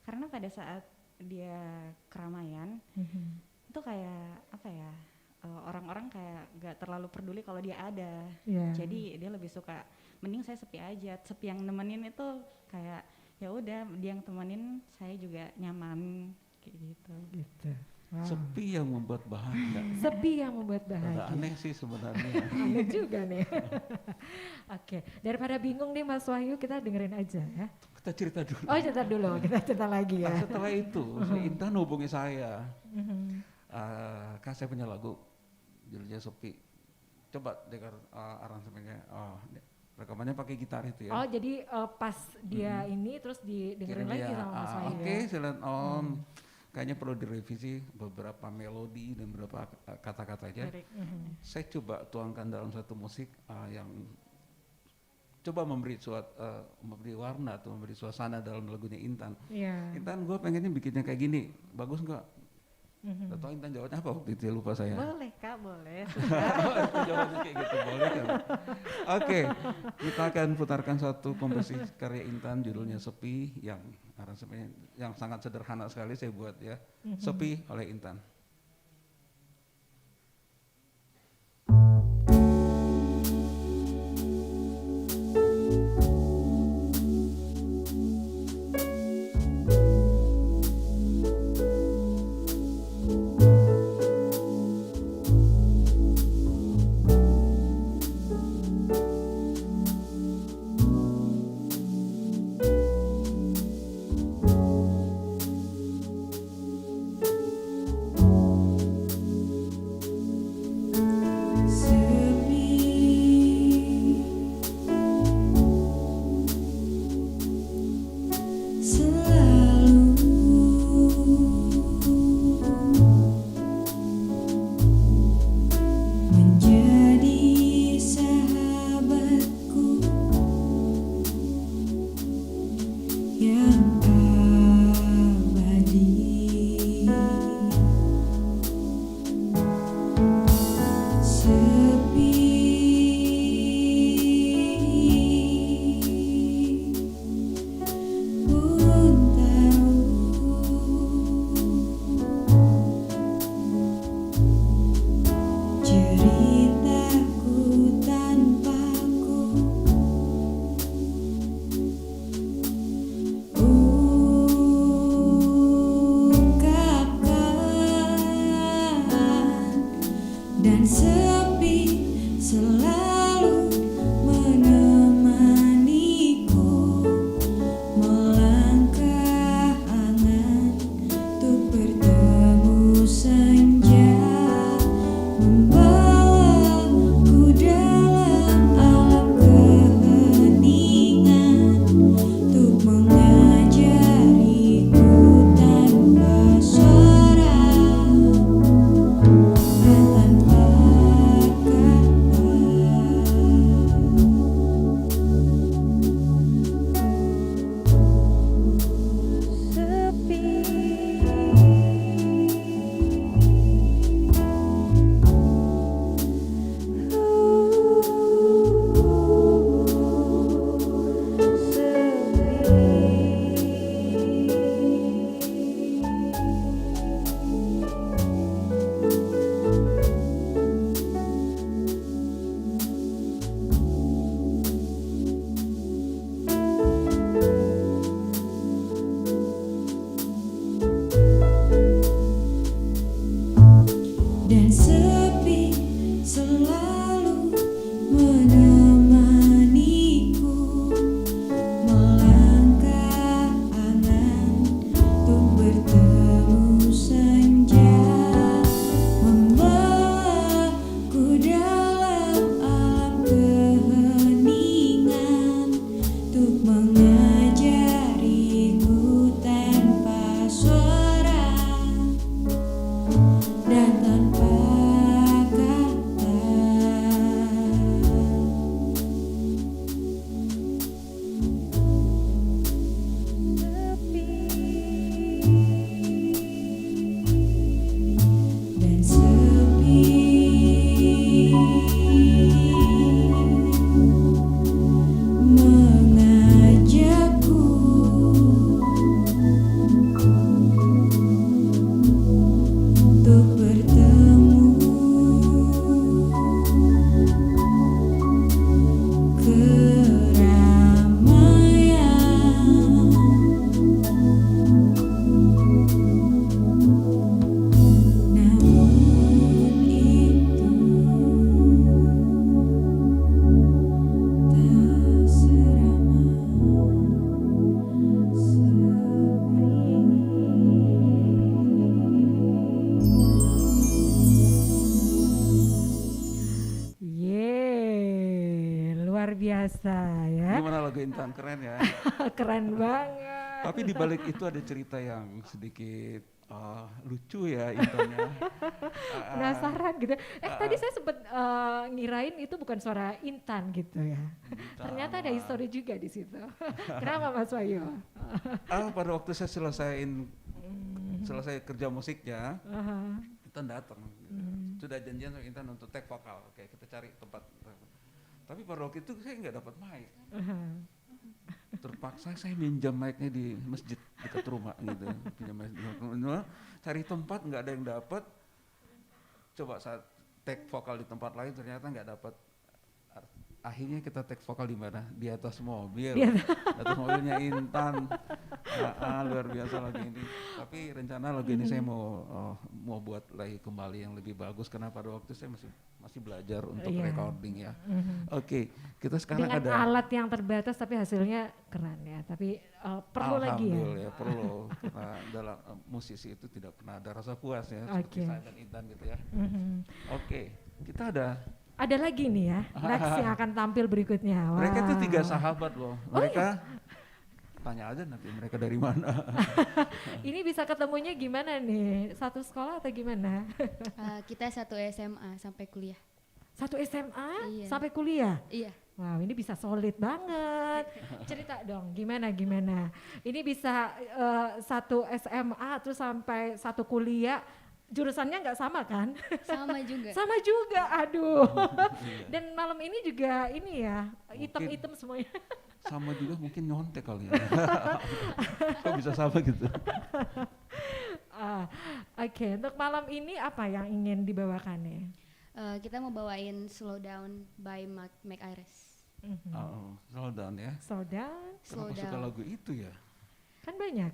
Karena pada saat dia keramaian itu kayak apa ya, orang-orang kayak gak terlalu peduli kalau dia ada. Jadi dia lebih suka mending saya sepi aja, sepi yang nemenin itu kayak ya udah dia yang temenin, saya juga nyaman. Gitu. Wow. Sepi yang membuat bahagia. Sepi yang membuat bahagia. Agak aneh sih sebenarnya. Aneh juga nih. Oke, daripada bingung nih Mas Wahyu, kita dengerin aja ya. Kita cerita dulu. Oh cerita dulu, kita cerita lagi ya. Setelah itu, Intan hubungi saya. Kak saya punya lagu, judulnya Sepi. Coba dengar aransemennya. Rekamannya pakai gitar itu ya. Oh jadi pas dia ini terus didengerin lagi sama Mas Wahyu. Oke, saya lihat kayaknya perlu direvisi beberapa melodi dan beberapa kata-katanya. Saya coba tuangkan dalam satu musik yang coba memberi warna atau memberi suasana dalam lagunya Intan. Intan, gue pengennya bikinnya kayak gini, bagus nggak? Atau Intan jawabnya apa waktu itu ya, lupa saya. Boleh Kak, boleh. Jawabnya kayak gitu, boleh kan? Oke, kita akan putarkan satu komposisi karya Intan judulnya Sepi yang aransemennya yang sangat sederhana sekali saya buat ya. Sepi oleh Intan. Oh biasa ya. Gimana lagu Intan, keren ya? Keren banget. Tapi di balik itu ada cerita yang sedikit lucu ya Intannya. Penasaran gitu. Tadi saya sempat ngirain itu bukan suara Intan gitu ya. Ternyata ada histori juga di situ. Kenapa Mas Wahyu? Pada waktu saya selesai kerja musiknya, Intan datang. Sudah janjian sama Intan untuk take vokal. Oke, kita cari tempat. Tapi pada waktu itu saya nggak dapat mic. Terpaksa saya minjam mic-nya di masjid dekat rumah gitu. Pinjam mic di rumah, cari tempat nggak ada yang dapat. Coba saat take vokal di tempat lain ternyata nggak dapat. Akhirnya kita take vokal di mana? Di atas mobil. Di atas mobilnya Intan. Luar biasa lagu ini. Tapi rencana lagu ini saya mau buat lagi kembali yang lebih bagus karena pada waktu saya masih belajar untuk recording ya. Oke, kita sekarang dengan alat yang terbatas tapi hasilnya keren ya. Tapi perlu lagi ya. Alhamdulillah perlu. Karena dalam musisi itu tidak pernah ada rasa puas ya. Seperti saya dan Intan gitu ya. Oke, kita ada lagi nih ya, next yang akan tampil berikutnya. Wow. Mereka itu 3 sahabat loh. Mereka tanya aja nanti mereka dari mana. Ini bisa ketemunya gimana nih? Satu sekolah atau gimana? Kita satu SMA sampai kuliah. Satu SMA iya. Sampai kuliah? Iya. Wow, ini bisa solid banget. Cerita dong, gimana? Ini bisa satu SMA terus sampai satu kuliah. Jurusannya nggak sama kan? Sama juga. Sama juga, aduh. Dan malam ini juga ini ya, hitam-hitam semuanya. Sama juga mungkin nyontek kali ya. Kok bisa sama gitu? Oke, untuk malam ini apa yang ingin dibawakannya? Kita mau bawain Slow Down by Mike Ayres. Slow Down ya? Slow Down? Kenapa suka lagu itu ya? Kan banyak.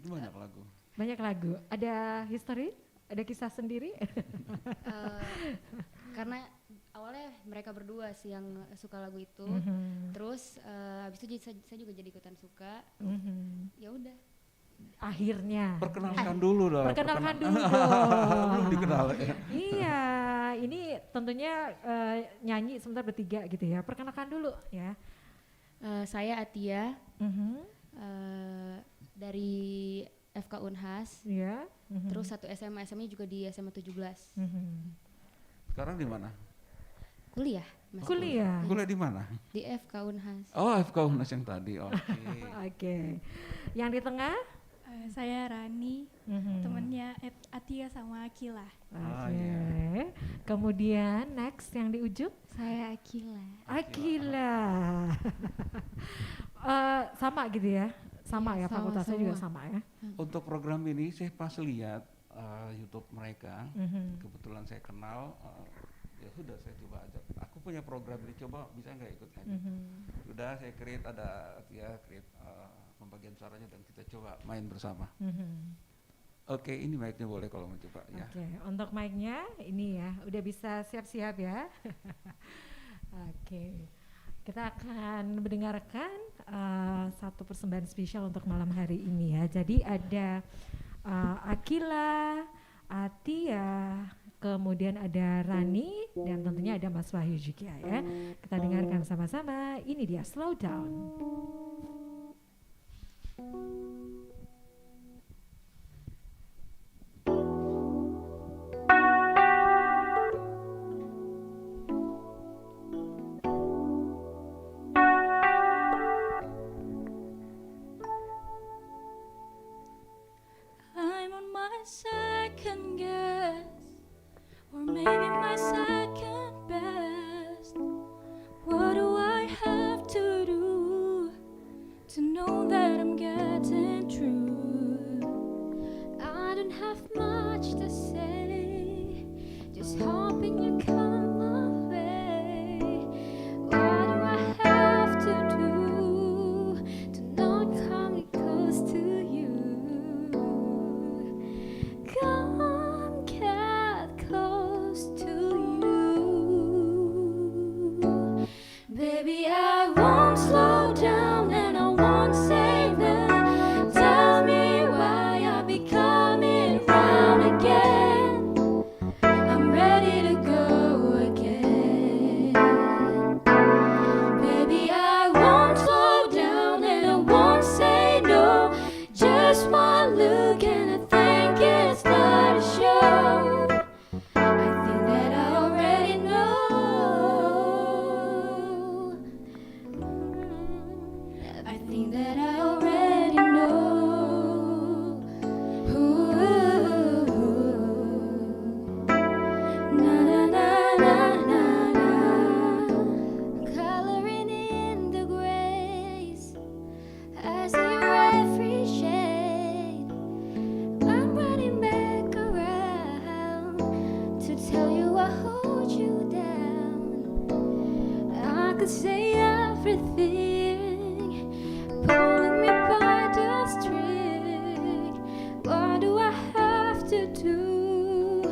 Itu banyak lagu. Banyak lagu. Ada history? Ada kisah sendiri? Karena awalnya mereka berdua sih yang suka lagu itu, terus habis itu saya juga jadi ikutan suka. Ya udah. Akhirnya. Perkenalkan dulu lah. Perkenalkan dulu dong. Belum dikenal ya. Iya, ini tentunya nyanyi sebentar bertiga gitu ya. Perkenalkan dulu ya. Saya Atia. Dari FK Unhas. Iya. Terus satu SMA-nya juga di SMA 17. Sekarang di mana? Kuliah. Kuliah. Kuliah di mana? Di FK Unhas. Oh, FK Unhas yang tadi. Oke. Yang di tengah? Saya Rani, temennya Atia sama Akila. Oke. Kemudian next yang di ujung? Saya Akila. Akila. Sama gitu ya? Sama ya, fakultasnya juga sama ya. Untuk program ini saya pas lihat YouTube mereka, kebetulan saya kenal, ya sudah saya coba ajak. Aku punya program ini, coba bisa nggak ikut nyanyi? Sudah saya create pembagian suaranya dan kita coba main bersama. Oke, ini mic-nya boleh kalau mau coba ya. Oke, untuk mic-nya ini ya, udah bisa siap-siap ya. Oke. Kita akan mendengarkan satu persembahan spesial untuk malam hari ini ya. Jadi ada Akila, Atia, kemudian ada Rani, dan tentunya ada Mas Wahyu juga ya. Kita dengarkan sama-sama, ini dia Slow Down. I'm on my second guess, or maybe my second best. What do I have to do to know that I'm getting through? I don't have much to say, just hoping you come my way. What do I have to do to not come close to you? Come get close to you. Baby, I won't slow down and I won't say that. Tell me why I'll be coming round again. I'm ready to go again. Baby, I won't slow down and I won't say no. Just one look and I think it's time to show. I think that I already know. I think that I already know. Ooh. Na na na na na na. Coloring in the grays, I see every shade. I'm running back around to tell you I hold you down. I could say everything, pulling me by the string. What do I have to do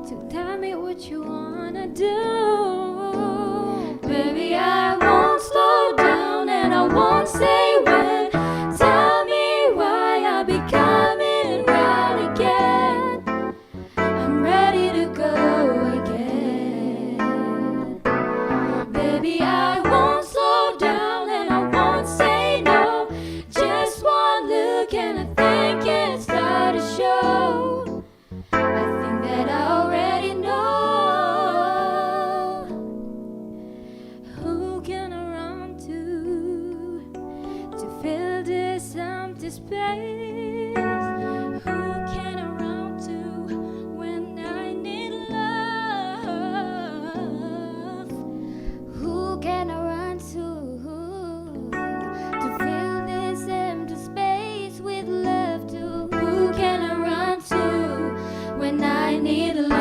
to tell me what you wanna do? Baby, I won't slow down and I won't say when. Tell me why I'll be coming round again. I'm ready to go again. Baby, I won't slow down and I won't say no. Just one look and I think it's time to show. I think that I already know. Who can I run to fill this empty space? Who can I run to when I need love? Who can I run to fill this empty space with love too? Who can I run to when I need love?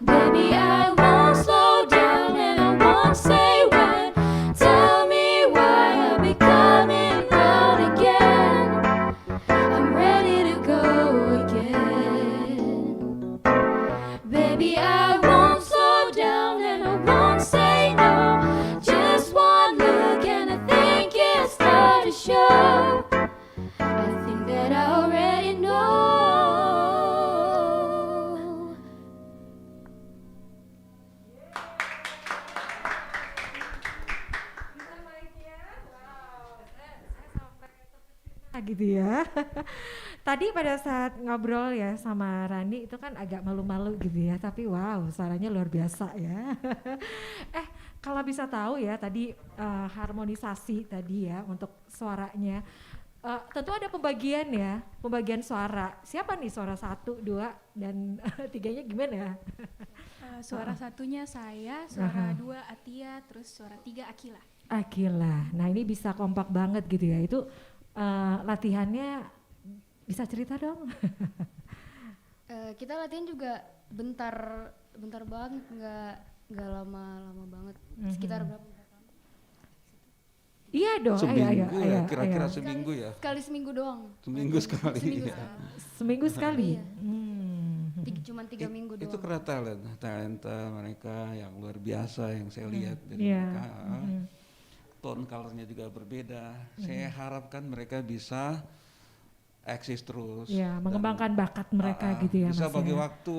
Baby, I won't slow down and I won't say when. Tell me why I'll be coming round again. I'm ready to go again. Baby, I won't slow down and I won't say no. Just one look and I think it's time to show. I think that I already know. Gitu ya. Tadi pada saat ngobrol ya sama Rani itu kan agak malu-malu gitu ya, tapi wow suaranya luar biasa ya. Kalau bisa tahu ya tadi harmonisasi tadi ya untuk suaranya. Tentu ada pembagian ya, pembagian suara. Siapa nih suara 1, 2 dan 3-nya gimana? Suara satunya saya, suara 2 Atia, terus suara 3 Akila. Akila. Nah ini bisa kompak banget gitu ya. Itu latihannya bisa cerita dong? Kita latihan juga bentar banget, nggak lama banget. Sekitar berapa? Iya dong. Seminggu ya, kira-kira seminggu ya. Seminggu doang. Seminggu sekali. Seminggu sekali. Iya. Cuma 3 minggu doang. Itu karena talenta mereka yang luar biasa yang saya lihat dari mereka. Tone colornya juga berbeda. Saya harapkan mereka bisa eksis terus. Ya, mengembangkan bakat mereka gitu ya, bisa Mas. bagi ya? waktu.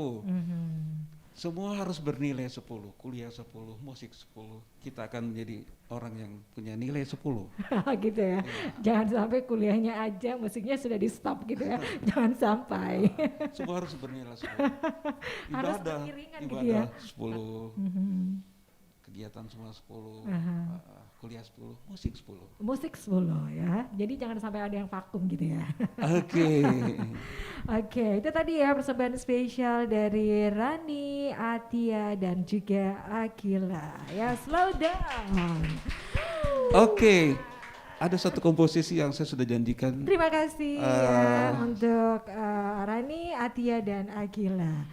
Semua harus bernilai 10, kuliah 10, musik 10. Kita akan menjadi orang yang punya nilai 10. Gitu ya. Jangan sampai kuliahnya aja, musiknya sudah di stop gitu ya. Jangan sampai. Semua harus bernilai 10. Harus Ibadah, beriringan gitu ibadah ya. 10. Kegiatan semua 10. Kuliah 10, musik 10. Musik 10 ya. Jadi jangan sampai ada yang vakum gitu ya. Oke. Oke, itu tadi ya persembahan spesial dari Rani, Atia dan juga Akila. Ya, slow down. Oke. Ada satu komposisi yang saya sudah janjikan. Terima kasih ya untuk Rani, Atia dan Akila.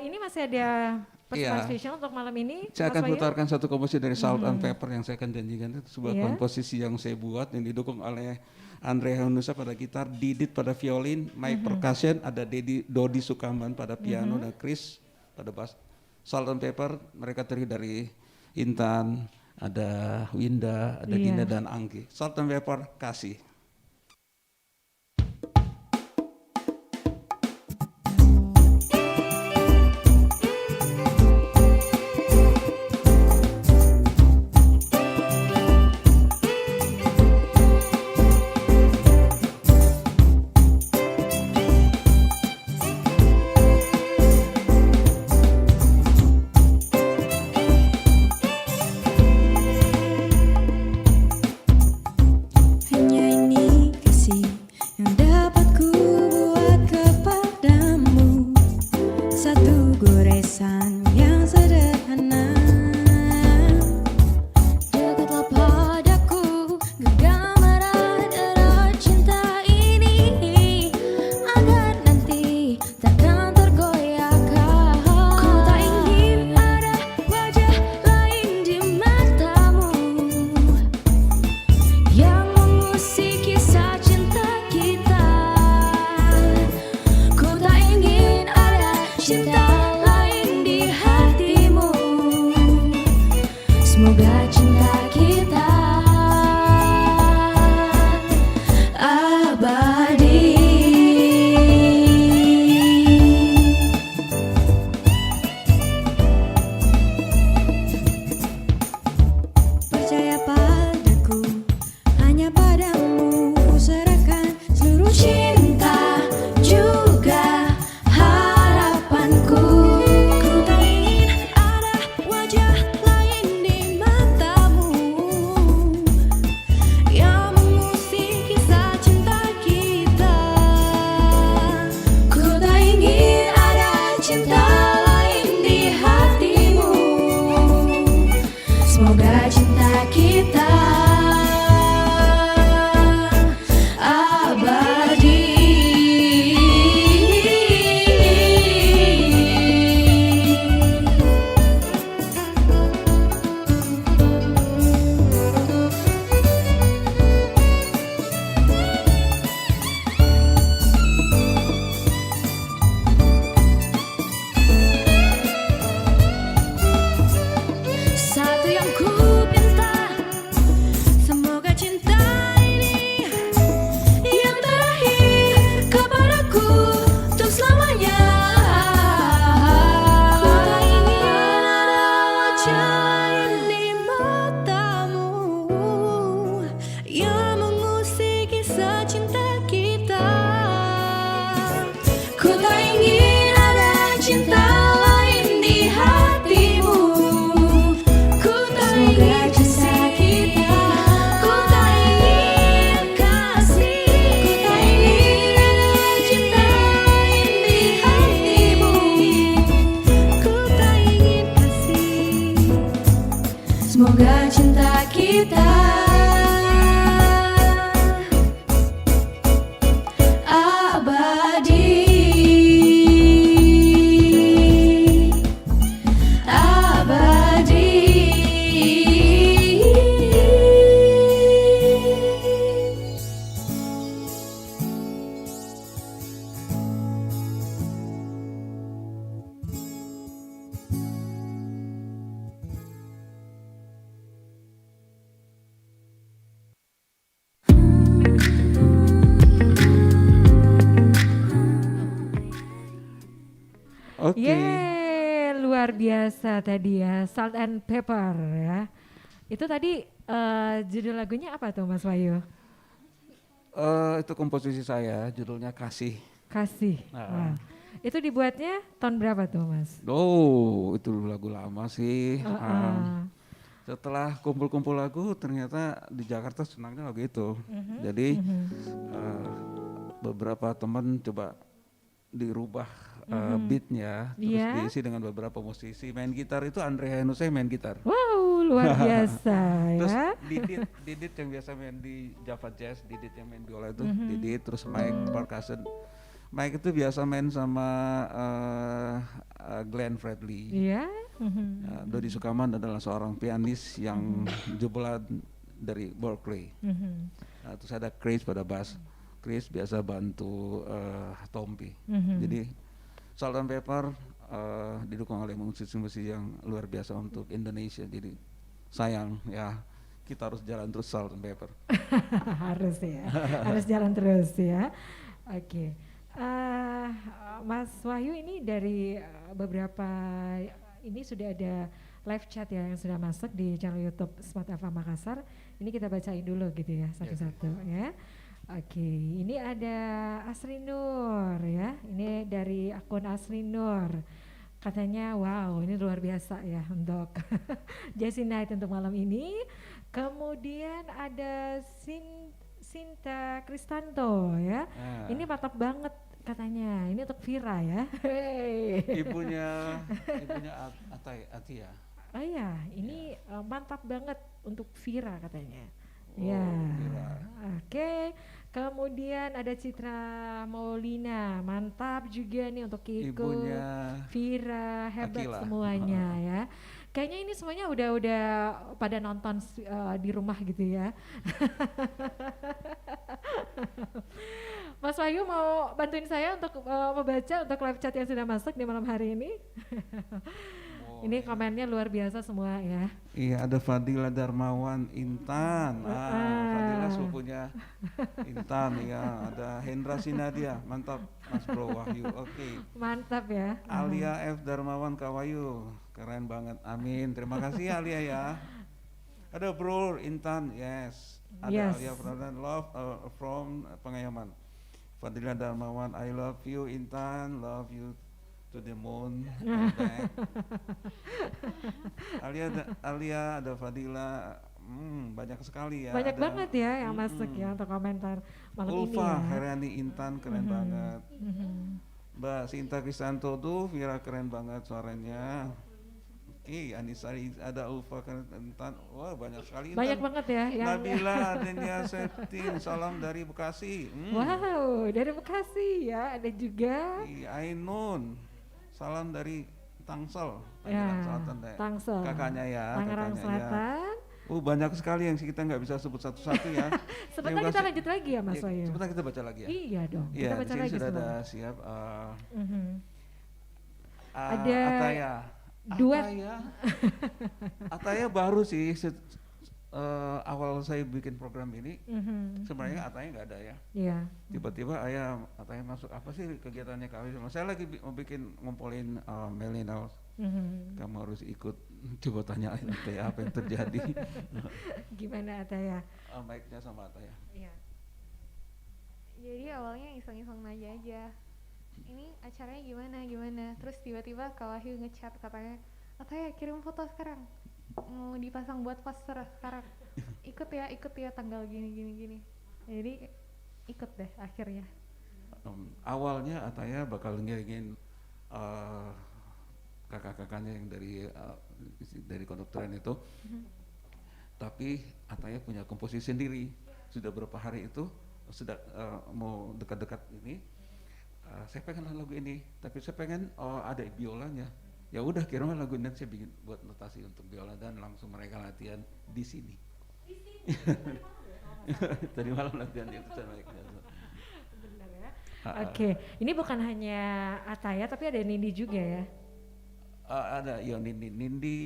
Ini masih ada persembahan spesial untuk malam ini. Saya akan putarkan satu komposisi dari Salt and Pepper yang saya akan janjikan. Itu sebuah komposisi yang saya buat yang didukung oleh Andre Hanusa pada gitar, Didit pada violin, Mike percussion, ada Dodi Sukamban pada piano dan Chris pada bass. Salt and Pepper mereka terdiri dari Intan, ada Winda, ada Dinda dan Anggi. Salt and Pepper, kasih. Hanya biasa tadi ya, Salt and Pepper ya. Itu tadi judul lagunya apa tuh Mas Wahyu? Itu komposisi saya, judulnya Kasih. Kasih. Wah. Itu dibuatnya tahun berapa tuh Mas? Oh, itu lagu lama sih. Setelah kumpul-kumpul lagu, ternyata di Jakarta senangnya lagu itu. Jadi beberapa teman coba dirubah beatnya, terus diisi dengan beberapa musisi. Main gitar itu Andre Henusai main gitar. Wow, luar biasa ya. Terus Didit yang biasa main di Java Jazz, Didit yang main biola itu, Didit, terus Mike percussion. Mike itu biasa main sama Glenn Fredly. Iya. Dodi Sukaman adalah seorang pianis yang jebolan dari Berkeley. Terus ada Chris pada bass. Chris biasa bantu Tompi. Jadi Salt and Pepper didukung oleh musisi-musisi yang luar biasa untuk Indonesia. Jadi sayang ya, kita harus jalan terus Salt and Pepper. Harus ya, harus jalan terus ya. Oke. Mas Wahyu, ini dari beberapa ini sudah ada live chat ya yang sudah masuk di channel YouTube Smart FM Makassar. Ini kita bacain dulu gitu ya satu-satu ya. Oke, ini ada Asri Nur ya. Ini dari akun Asri Nur. Katanya wow, ini luar biasa ya untuk Jazzy Night untuk malam ini. Kemudian ada Sinta Kristanto ya. Ini mantap banget katanya. Ini untuk Vira ya. Ibunya Atia. Oh iya, ini mantap banget untuk Vira katanya. Oh, ya. Vira. Oke. Kemudian ada Citra Maulina, mantap juga nih untuk Kiko, ibunya Vira, hebat Akila. semuanya ya. Kayaknya ini semuanya udah pada nonton di rumah gitu ya. Mas Wahyu mau bantuin saya untuk membaca untuk live chat yang sudah masuk di malam hari ini. Ini komennya luar biasa semua ya. Iya, ada Fadila Darmawan Intan. Fadila sepupunya Intan ya. Ada Hendra Sinadia, mantap Mas Bro Wahyu. Oke. Mantap ya. Alia F Darmawan Kawayu, keren banget. Amin. Terima kasih Alia ya. Ada Bro Intan, yes. Ada Alia Pradan Love from Pengayaman. Fadila Darmawan, I love you Intan, love you to the moon. Alia ada Fadila, banyak sekali ya. Banyak ada, banget ya yang masuk ya untuk komentar malam ini Ulfa, ya. Herani Intan keren banget. Mbak Sinta Kristanto tuh, Vira keren banget suaranya. Anissa ada Ulfa keren Intan, wah banyak sekali. Banyak banget ya. Nabila Adenia Septin, salam dari Bekasi. Wow, dari Bekasi ya, ada juga. Ainun, salam dari Tangsel, Ya, Tangsel. kakaknya ya. Tangerang Selatan. Ya. Banyak sekali yang kita nggak bisa sebut satu-satu ya. Sebentar kita lanjut lagi ya Mas Wahyu. Sebentar kita baca lagi ya. Iya dong, kita baca lagi sudah semua. ada siap. Ada Ataya. duet. Ataya baru sih. Awal saya bikin program ini, sebenarnya Ataya nggak ada ya. Iya. Tiba-tiba Ataya masuk, apa sih kegiatannya kami? Saya lagi mau bikin ngumpulin millennials. Kamu harus ikut, coba tanya Ataya apa yang terjadi. Gimana Ataya? Mic-nya sama Ataya. Iya. Jadi awalnya iseng-iseng nanya aja, ini acaranya gimana, terus tiba-tiba Kak Wahyu ngechat katanya, Ataya kirim foto sekarang, mau dipasang buat poster sekarang, ikut ya tanggal gini. Jadi ikut deh akhirnya. Awalnya Ataya bakal ngiringin kakak-kakaknya yang dari konduktoran itu, tapi Ataya punya komposisi sendiri. Sudah berapa hari itu sudah mau dekat-dekat ini, saya pengen lagu ini, tapi saya pengen ada biolanya. Ya udah, kira-kira lagu ini saya bikin buat notasi untuk biola dan langsung mereka latihan di sini. Tadi malam latihan itu sama mereka. Benar ya. Oke, ini bukan hanya Ataya tapi ada Nindi juga ya. Ada Nindi.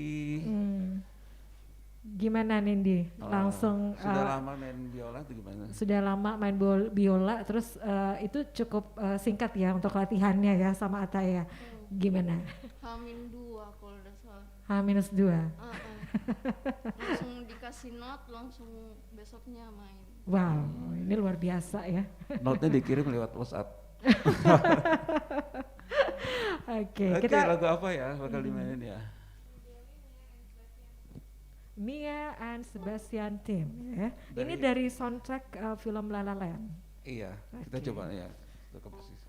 Gimana Nindi? Langsung sudah lama main biola atau gimana? Sudah lama main biola, terus itu cukup singkat ya untuk latihannya ya sama Ataya. Gimana? Hamin 2 kalau udah H-2. Langsung dikasih note, langsung besoknya main. Wow, ini luar biasa ya. Note-nya dikirim lewat WhatsApp. Oke, Oke, lagu apa ya bakal dimainin ya? Mia and Sebastian Tim ya. Ini dari soundtrack film La La Land. Iya, kita coba ya. Kita komposisi.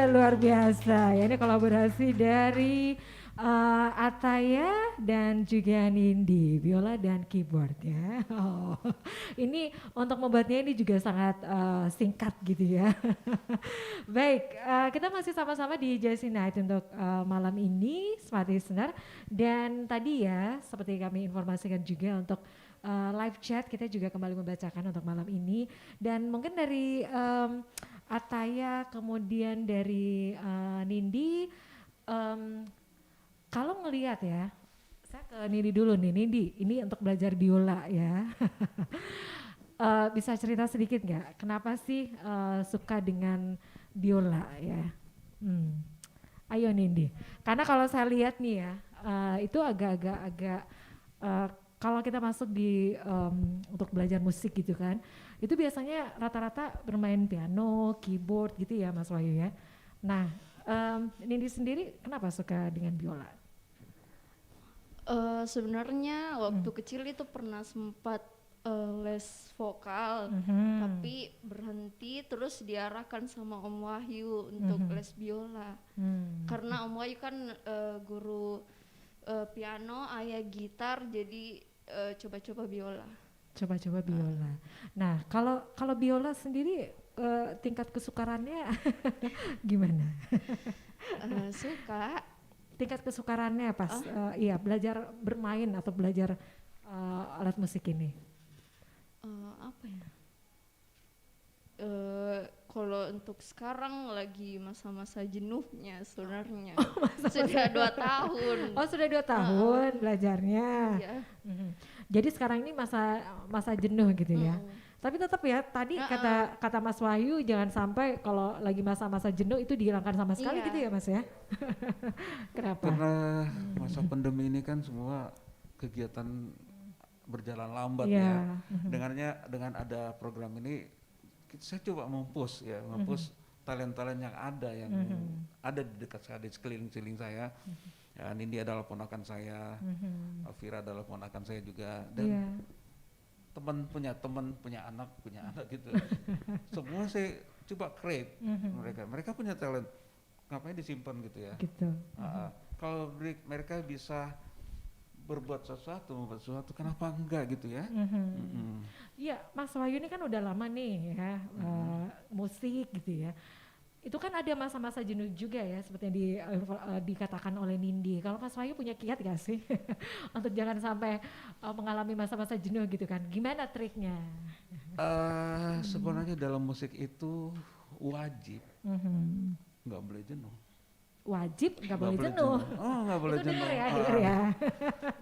Luar biasa ya, ini kolaborasi dari Ataya dan juga Nindi, biola dan keyboard ya. Oh, ini untuk membuatnya ini juga sangat singkat gitu ya. Baik, kita masih sama-sama di Jazzy Night untuk malam ini, Smart Listener. Dan tadi ya, seperti kami informasikan juga untuk live chat kita juga kembali membacakan untuk malam ini. Dan mungkin dari Ataya, kemudian dari Nindi, kalau ngelihat ya, saya ke Nindi dulu nih. Nindi, ini untuk belajar biola ya. Bisa cerita sedikit nggak, kenapa sih suka dengan biola ya? Ayo Nindi, karena kalau saya lihat nih ya, itu agak-agak kalau kita masuk di untuk belajar musik gitu kan, itu biasanya rata-rata bermain piano, keyboard gitu ya Mas Wahyu ya. Nah, Nindi sendiri kenapa suka dengan biola? Sebenarnya waktu kecil itu pernah sempat les vokal, tapi berhenti, terus diarahkan sama Om Wahyu untuk les biola. Karena Om Wahyu kan guru piano, ayah gitar, jadi coba-coba biola. Coba-coba biola. Nah, kalau biola sendiri tingkat kesukarannya gimana? Suka. Tingkat kesukarannya pas iya belajar bermain atau belajar alat musik ini? Apa ya? Kalau untuk sekarang lagi masa-masa jenuhnya sebenarnya. Sudah 2 tahun. Oh, sudah 2 tahun belajarnya. Iya. Jadi sekarang ini masa jenuh gitu ya. Tapi tetap ya tadi kata Mas Wahyu jangan sampai kalau lagi masa-masa jenuh itu dihilangkan sama sekali gitu ya Mas ya. Kenapa? Karena masa pandemi ini kan semua kegiatan berjalan lambat ya. Dengan ada program ini saya coba mempush talent-talent yang ada ada di dekat saya, di sekeliling saya. Ya, Nindi adalah ponakan saya, Vira adalah ponakan saya juga, dan teman punya anak gitu. Semua saya coba create mereka punya talent, ngapain disimpan gitu ya. Gitu. Kalau mereka bisa membuat sesuatu, kenapa enggak gitu ya? Iya, Mas Wahyu ini kan udah lama nih ya musik gitu ya. Itu kan ada masa-masa jenuh juga ya, seperti yang dikatakan oleh Nindi. Kalau Mas Wahyu punya kiat gak sih untuk jangan sampai mengalami masa-masa jenuh gitu kan? Gimana triknya? Sebenarnya dalam musik itu wajib nggak boleh jenuh. Wajib nggak boleh jenuh. Oh, nggak boleh itu jenuh. Ya.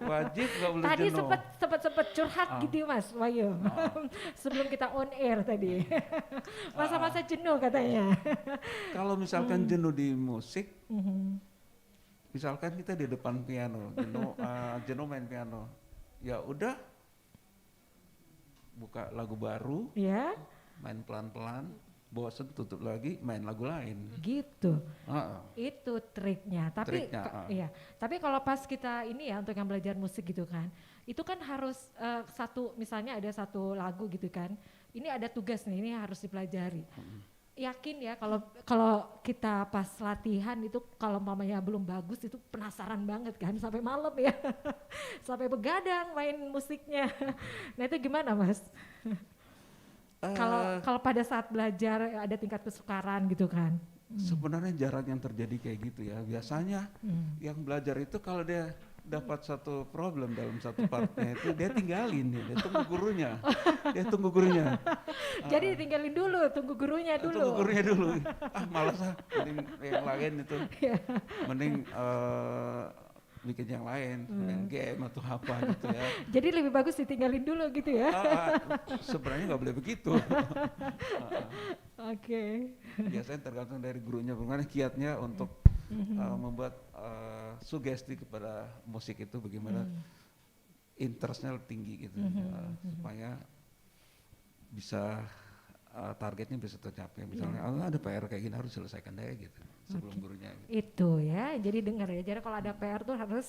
Wajib nggak boleh tadi jenuh. Tadi sempat curhat gitu Mas Wahyu. Sebelum kita on air tadi. Masa-masa jenuh katanya. Kalau misalkan jenuh di musik, misalkan kita di depan piano, jenuh main piano, ya udah buka lagu baru, main pelan-pelan. Bosen tutup lagi, main lagu lain. Gitu. Itu triknya. Tapi tapi kalau pas kita ini ya untuk yang belajar musik gitu kan, itu kan harus misalnya ada satu lagu gitu kan. Ini ada tugas nih, ini harus dipelajari. Yakin ya kalau kita pas latihan itu kalau mamanya belum bagus itu penasaran banget kan sampai malam ya. Sampai begadang main musiknya. Nah itu gimana Mas? Kalau pada saat belajar ada tingkat kesukaran gitu kan? Sebenarnya jarang yang terjadi kayak gitu ya. Biasanya yang belajar itu kalau dia dapat satu problem dalam satu partnya itu dia tinggalin, dia tunggu gurunya. Jadi tinggalin dulu, tunggu gurunya dulu. Malas mending yang lain itu. Mending bikin yang lain, main game atau apa gitu ya. Jadi lebih bagus ditinggalin dulu gitu ya? Sebenarnya nggak boleh begitu. Oke. Biasanya tergantung dari gurunya, bagaimana kiatnya untuk membuat sugesti kepada musik itu, bagaimana interestnya tinggi gitu, supaya bisa targetnya bisa tercapai. Misalnya ada PR kayak gini harus selesaikan deh gitu sebelum gurunya. Itu ya, jadi dengar ya. Jadi kalau ada PR tuh harus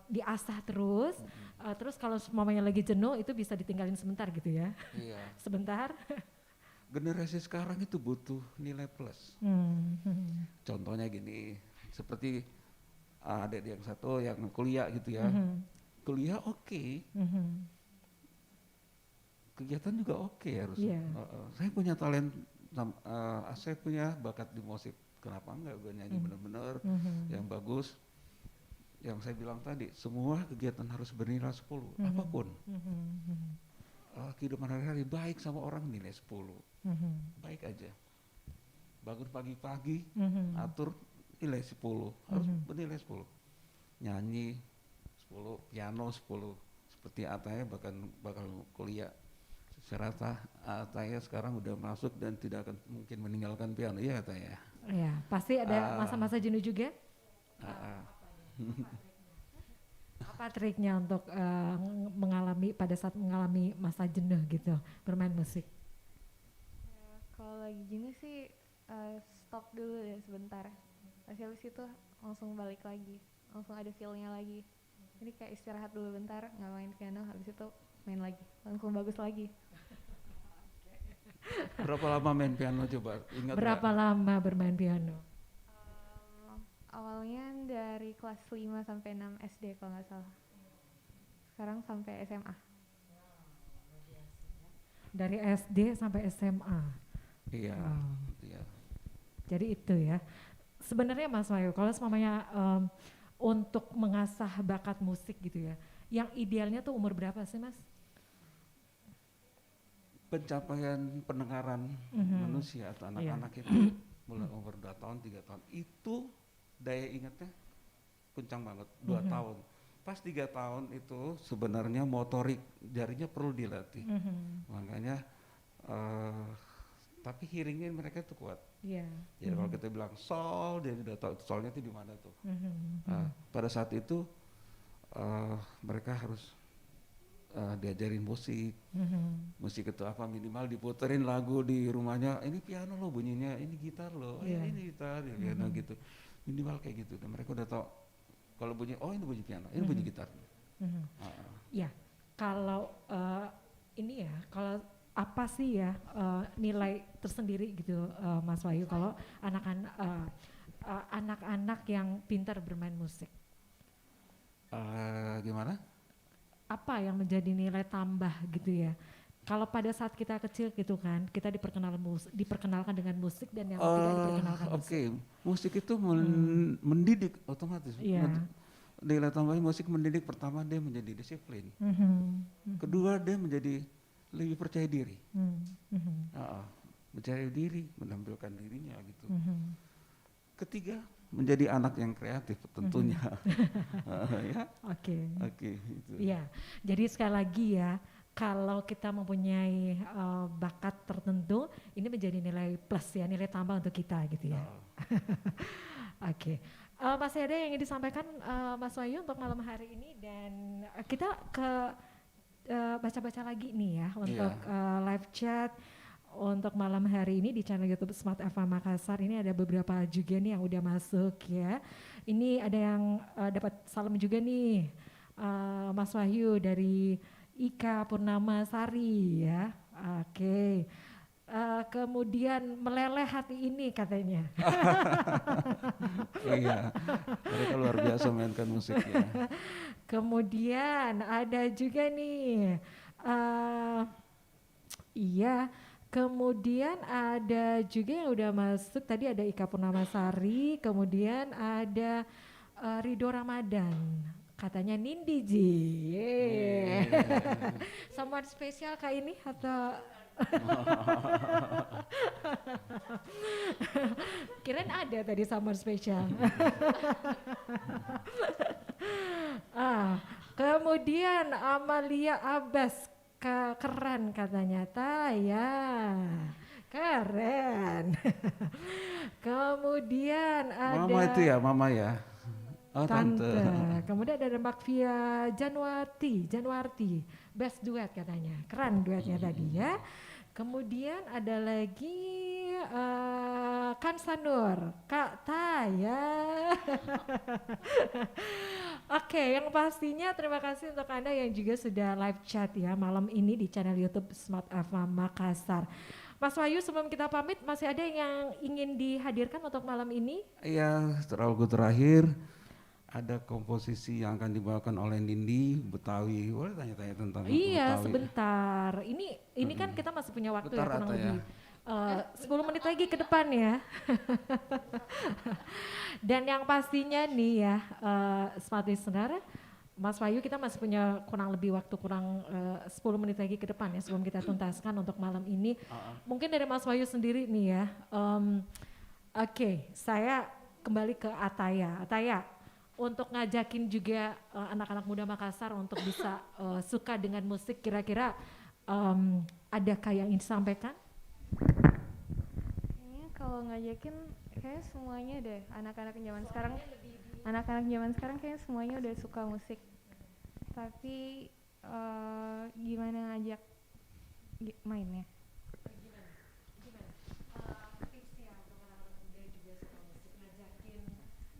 diasah terus. Terus kalau mamanya lagi jenuh itu bisa ditinggalin sebentar gitu ya. Iya. Sebentar. Generasi sekarang itu butuh nilai plus. Contohnya gini, seperti adik yang satu yang kuliah gitu ya. Kuliah oke. Kegiatan juga oke harus. Saya punya talent, saya punya bakat di musik. Kenapa enggak gue nyanyi benar-benar yang bagus. Yang saya bilang tadi, semua kegiatan harus bernilai 10, apapun. Kehidupan hari-hari baik sama orang nilai 10. Baik aja. Bangun pagi-pagi, atur nilai 10, harus bernilai 10. Nyanyi 10, piano 10. Seperti Ataya bakal kuliah. Secara Ataya sekarang udah masuk dan tidak akan mungkin meninggalkan piano, iya Ataya. Iya, pasti ada masa-masa jenuh juga. Apa triknya untuk pada saat mengalami masa jenuh gitu bermain musik? Kalau lagi jenuh sih stop dulu deh sebentar. Habis itu langsung balik lagi, langsung ada feel-nya lagi. Jadi kayak istirahat dulu bentar, nggak main piano, habis itu main lagi, langsung bagus lagi. Berapa lama main piano coba? Ingat berapa lama bermain piano? Awalnya dari kelas 5 sampai 6 SD kalau nggak salah. Sekarang sampai SMA. Dari SD sampai SMA. Iya. Jadi itu ya. Sebenarnya Mas Wahyu, kalau semuanya untuk mengasah bakat musik gitu ya, yang idealnya tuh umur berapa sih Mas? Pencapaian pendengaran manusia atau anak-anak itu mulai umur 2 tahun, 3 tahun itu daya ingatnya kencang banget, 2 tahun. pas 3 tahun itu sebenarnya motorik jarinya perlu dilatih. Makanya tapi hearingnya mereka itu kuat. Yeah. Jadi kalau kita bilang sol, dia udah tahu solnya itu di mana tuh. Pada saat itu mereka harus diajarin musik. Musik itu apa, minimal diputerin lagu di rumahnya. Ini piano loh bunyinya, ini gitar loh, ini gitar, piano gitu. Minimal kayak gitu. Dan mereka udah tahu kalau bunyi, oh ini bunyi piano, ini bunyi gitar. Ya, kalau ini ya, kalau apa sih ya nilai tersendiri gitu Mas Wahyu kalau anak-anak yang pintar bermain musik? Gimana? Apa yang menjadi nilai tambah gitu ya? Kalau pada saat kita kecil gitu kan, kita diperkenalkan dengan musik dan yang tidak diperkenalkan musik. Oke, musik itu mendidik otomatis. Nilai tambah musik mendidik, pertama dia menjadi disiplin. Kedua dia menjadi lebih percaya diri. Percaya diri, menampilkan dirinya gitu. Ketiga, menjadi anak yang kreatif tentunya. Ya. Oke. Gitu. Iya. Jadi sekali lagi ya, kalau kita mempunyai bakat tertentu, ini menjadi nilai plus ya, nilai tambah untuk kita gitu ya. Oke. Masih ada yang ingin disampaikan Mas Wahyu untuk malam hari ini, dan kita ke baca-baca lagi nih ya untuk live chat untuk malam hari ini di channel YouTube Smart FM Makassar. Ini ada beberapa juga nih yang udah masuk ya. Ini ada yang dapat salam juga nih Mas Wahyu dari Ika Purnama Sari ya. Oke. Kemudian meleleh hati ini katanya. Iya, mereka luar biasa mainkan musiknya. Kemudian ada juga nih, kemudian ada juga yang udah masuk tadi, ada Ika Purnamasari, kemudian ada Ridho Ramadan. Katanya Nindi Ji. Someone spesial kak ini atau kirain ada tadi summer spesial. Kemudian Amalia Abbas, keren katanya. Taya keren. Kemudian ada Mama itu ya, Mama ya. Oh, tante. Kemudian ada Mbak Via Januarti, best duet katanya. Keren duetnya tadi ya. Kemudian ada lagi Kansanur, Kak Taya. Oke, yang pastinya terima kasih untuk Anda yang juga sudah live chat ya malam ini di channel YouTube Smart FM Makassar. Mas Wahyu, sebelum kita pamit, masih ada yang ingin dihadirkan untuk malam ini? Iya, lagu terakhir ada komposisi yang akan dibawakan oleh Nindi Betawi. Boleh tanya-tanya tentang Iya, Betawi? Sebentar. Ini kan kita masih punya waktu Bentar, ya kurang Ata, lebih 10 menit lagi ke depan ya. Dan yang pastinya nih ya, Smart Listener, Mas Wahyu, kita masih punya kurang lebih waktu 10 menit lagi ke depan ya sebelum kita tuntaskan untuk malam ini. Mungkin dari Mas Wahyu sendiri nih ya. Oke, saya kembali ke Ataya. Ataya, untuk ngajakin juga anak-anak muda Makassar untuk bisa suka dengan musik, kira-kira adakah yang ingin disampaikan? Kayaknya kalau ngajakin kayak semuanya deh, anak-anak zaman sekarang kayaknya semuanya udah suka musik. Tapi gimana ngajak mainnya?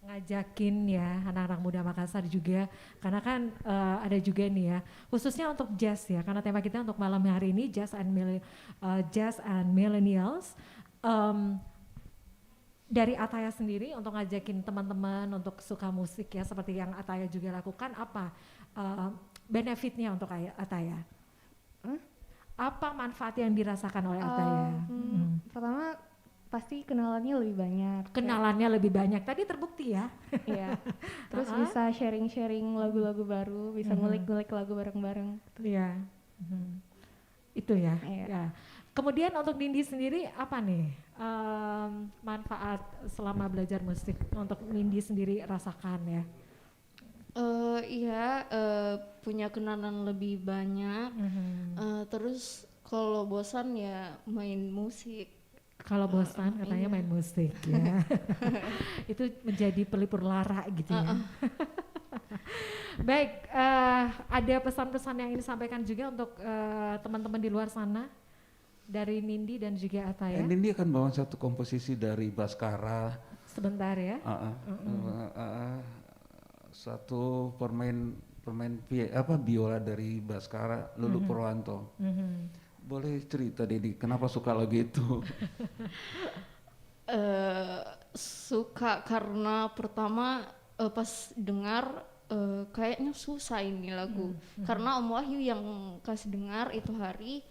Ngajakin ya anak-anak muda Makassar juga, karena kan ada juga nih ya khususnya untuk jazz ya, karena tema kita untuk malam hari ini jazz and millennials. Dari Ataya sendiri untuk ngajakin teman-teman untuk suka musik ya seperti yang Ataya juga lakukan, apa benefitnya untuk Ataya? Apa manfaat yang dirasakan oleh Ataya? Pertama pasti kenalannya lebih banyak. Lebih banyak. Tadi terbukti ya. Iya. Terus bisa sharing-sharing lagu-lagu baru, bisa ngulik-ngulik lagu bareng-bareng. Iya. Itu ya. Ya. Kemudian untuk Nindi sendiri apa nih manfaat selama belajar musik untuk Nindi sendiri rasakan ya? Iya, punya kenalan lebih banyak. Terus kalau bosan ya main musik. Kalau bosan katanya main musik ya. Itu menjadi pelipur lara gitu ya. Baik, ada pesan-pesan yang ingin disampaikan juga untuk teman-teman di luar sana dari Nindi dan juga Ataya. Nindi akan bawa satu komposisi dari Baskara. Sebentar ya. Satu permain biola dari Baskara, Lulu Purwanto. Boleh cerita Dedi, kenapa suka lagu itu? Suka karena pertama pas dengar kayaknya susah ini lagu. Karena Om Wahyu yang kasih dengar itu hari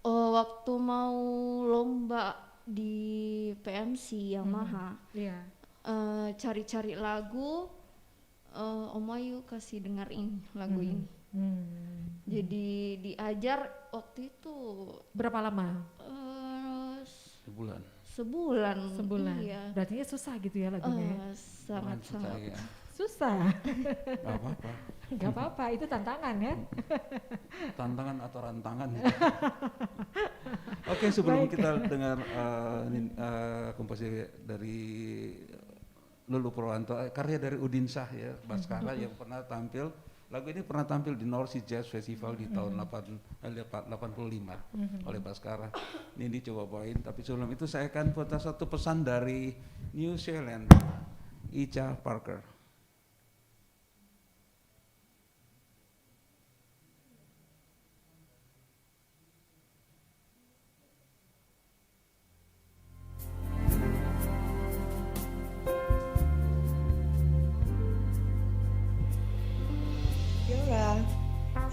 waktu mau lomba di PMC Yamaha. Cari-cari lagu, Om Wahyu kasih dengerin lagu ini. Jadi diajar waktu itu berapa lama? Sebulan. Iya. Berarti susah gitu ya lagunya? Sangat susah. Gak apa-apa, itu tantangan ya. Tantangan atau rantangan. Oke, sebelum kita dengar komposisi dari Lulu Purwanto, karya dari Udin Shah ya, Baskara yang pernah tampil. Lagu ini pernah tampil di North Sea Jazz Festival di tahun 85 oleh Baskara. Ini dicoba bawain, tapi sebelum itu saya akan putar satu pesan dari New Zealand, Icha Parker.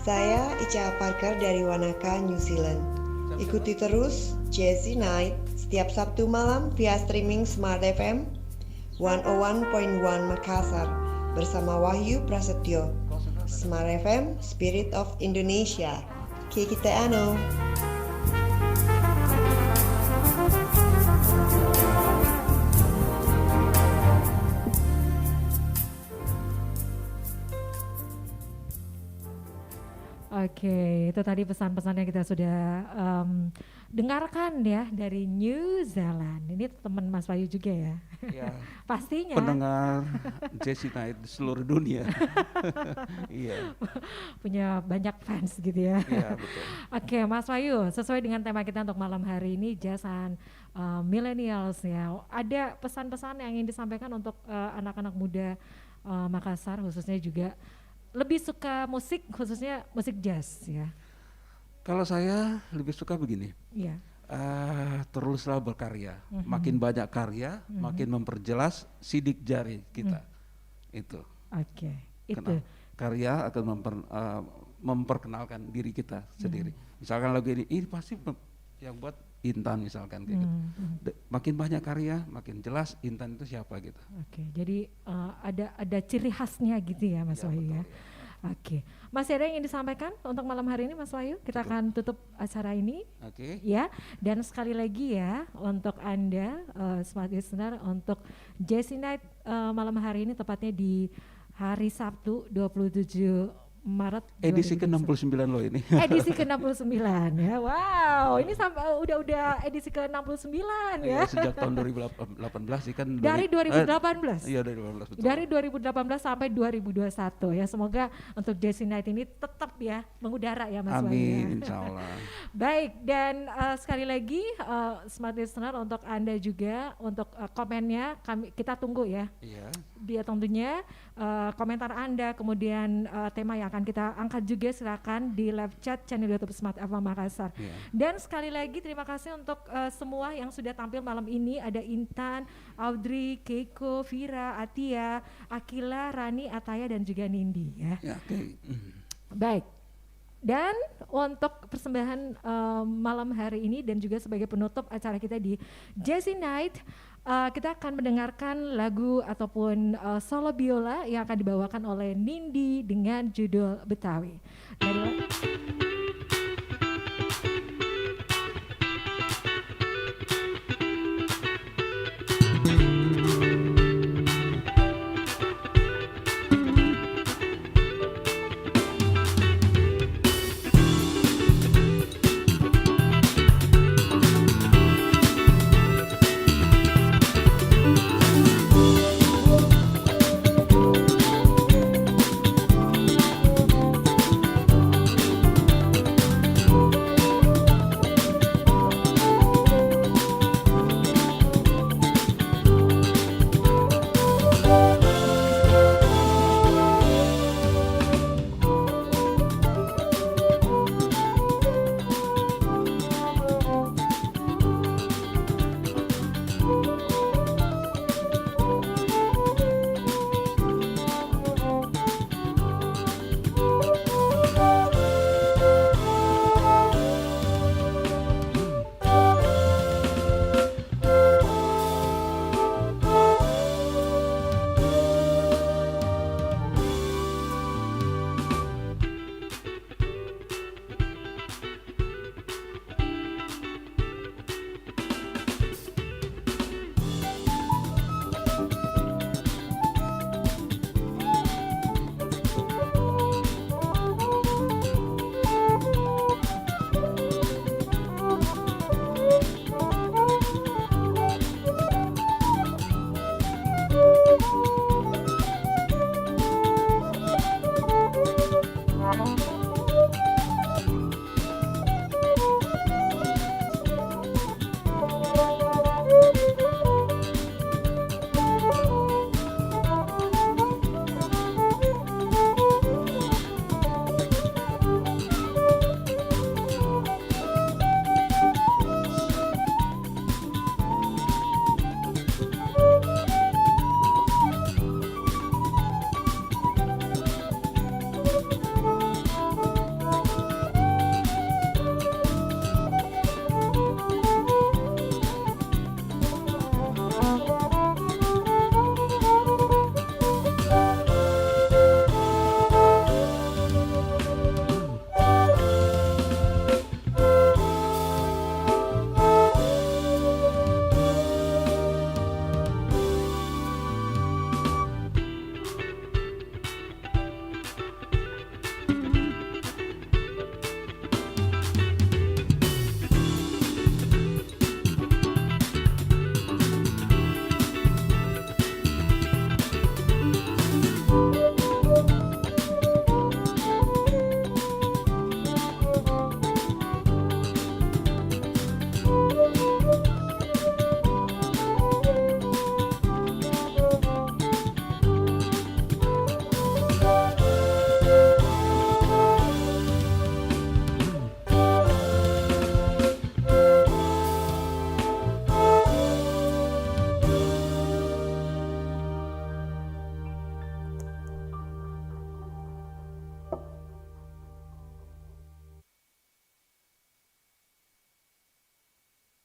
Saya Icha Parker dari Wanaka, New Zealand. Ikuti terus Jazzy Night setiap Sabtu malam via streaming Smart FM 101.1 Makassar bersama Wahyu Prasetyo. Smart FM, Spirit of Indonesia. Kita ano. Oke, itu tadi pesan-pesan yang kita sudah dengarkan ya dari New Zealand. Ini teman Mas Wahyu juga ya? Ya. Pastinya. Pendengar Jazzy Night di seluruh dunia. Iya. Punya banyak fans gitu ya. Iya, betul. Oke, Mas Wahyu, sesuai dengan tema kita untuk malam hari ini, jazzan millennials ya. Ada pesan-pesan yang ingin disampaikan untuk anak-anak muda Makassar, khususnya juga lebih suka musik, khususnya musik jazz ya? Kalau saya lebih suka begini, teruslah berkarya, makin banyak karya, makin memperjelas sidik jari kita, itu. Oke, itu. Karya akan memperkenalkan diri kita sendiri. Misalkan lagu ini pasti yang buat Intan misalkan kayak gitu. Makin banyak karya, makin jelas Intan itu siapa gitu. Oke, jadi ada ciri khasnya gitu ya Mas Wahyu ya. Oke, masih ada yang ingin disampaikan untuk malam hari ini Mas Wahyu? Kita akan tutup acara ini. Oke. Ya, dan sekali lagi ya untuk Anda Smart Listener, untuk Jazzy Night malam hari ini tepatnya di hari Sabtu 27 Maret edisi ke-69 loh ini. Edisi ke-69 ya. Wow, ini sampai udah edisi ke-69 ya. Sejak tahun 2018 sih kan. Dari 2018. Iya, dari 2018 betul. Dari 2018 sampai 2021 ya. Semoga untuk Jazzy Night ini tetap ya mengudara ya Mas Wahyu. Amin, insyaallah. Baik, dan sekali lagi Smart Listener, untuk Anda juga untuk komennya kita tunggu ya. Iya. Dia tentunya komentar Anda, kemudian tema yang akan kita angkat juga silakan di live chat channel YouTube Smart FM Makassar. Yeah. Dan sekali lagi terima kasih untuk semua yang sudah tampil malam ini. Ada Intan, Audrey, Keiko, Vira, Atia, Akila, Rani, Ataya dan juga Nindi ya. Yeah, okay. Baik. Dan untuk persembahan malam hari ini dan juga sebagai penutup acara kita di Jazzy Night, kita akan mendengarkan lagu ataupun solo biola yang akan dibawakan oleh Nindi dengan judul Betawi.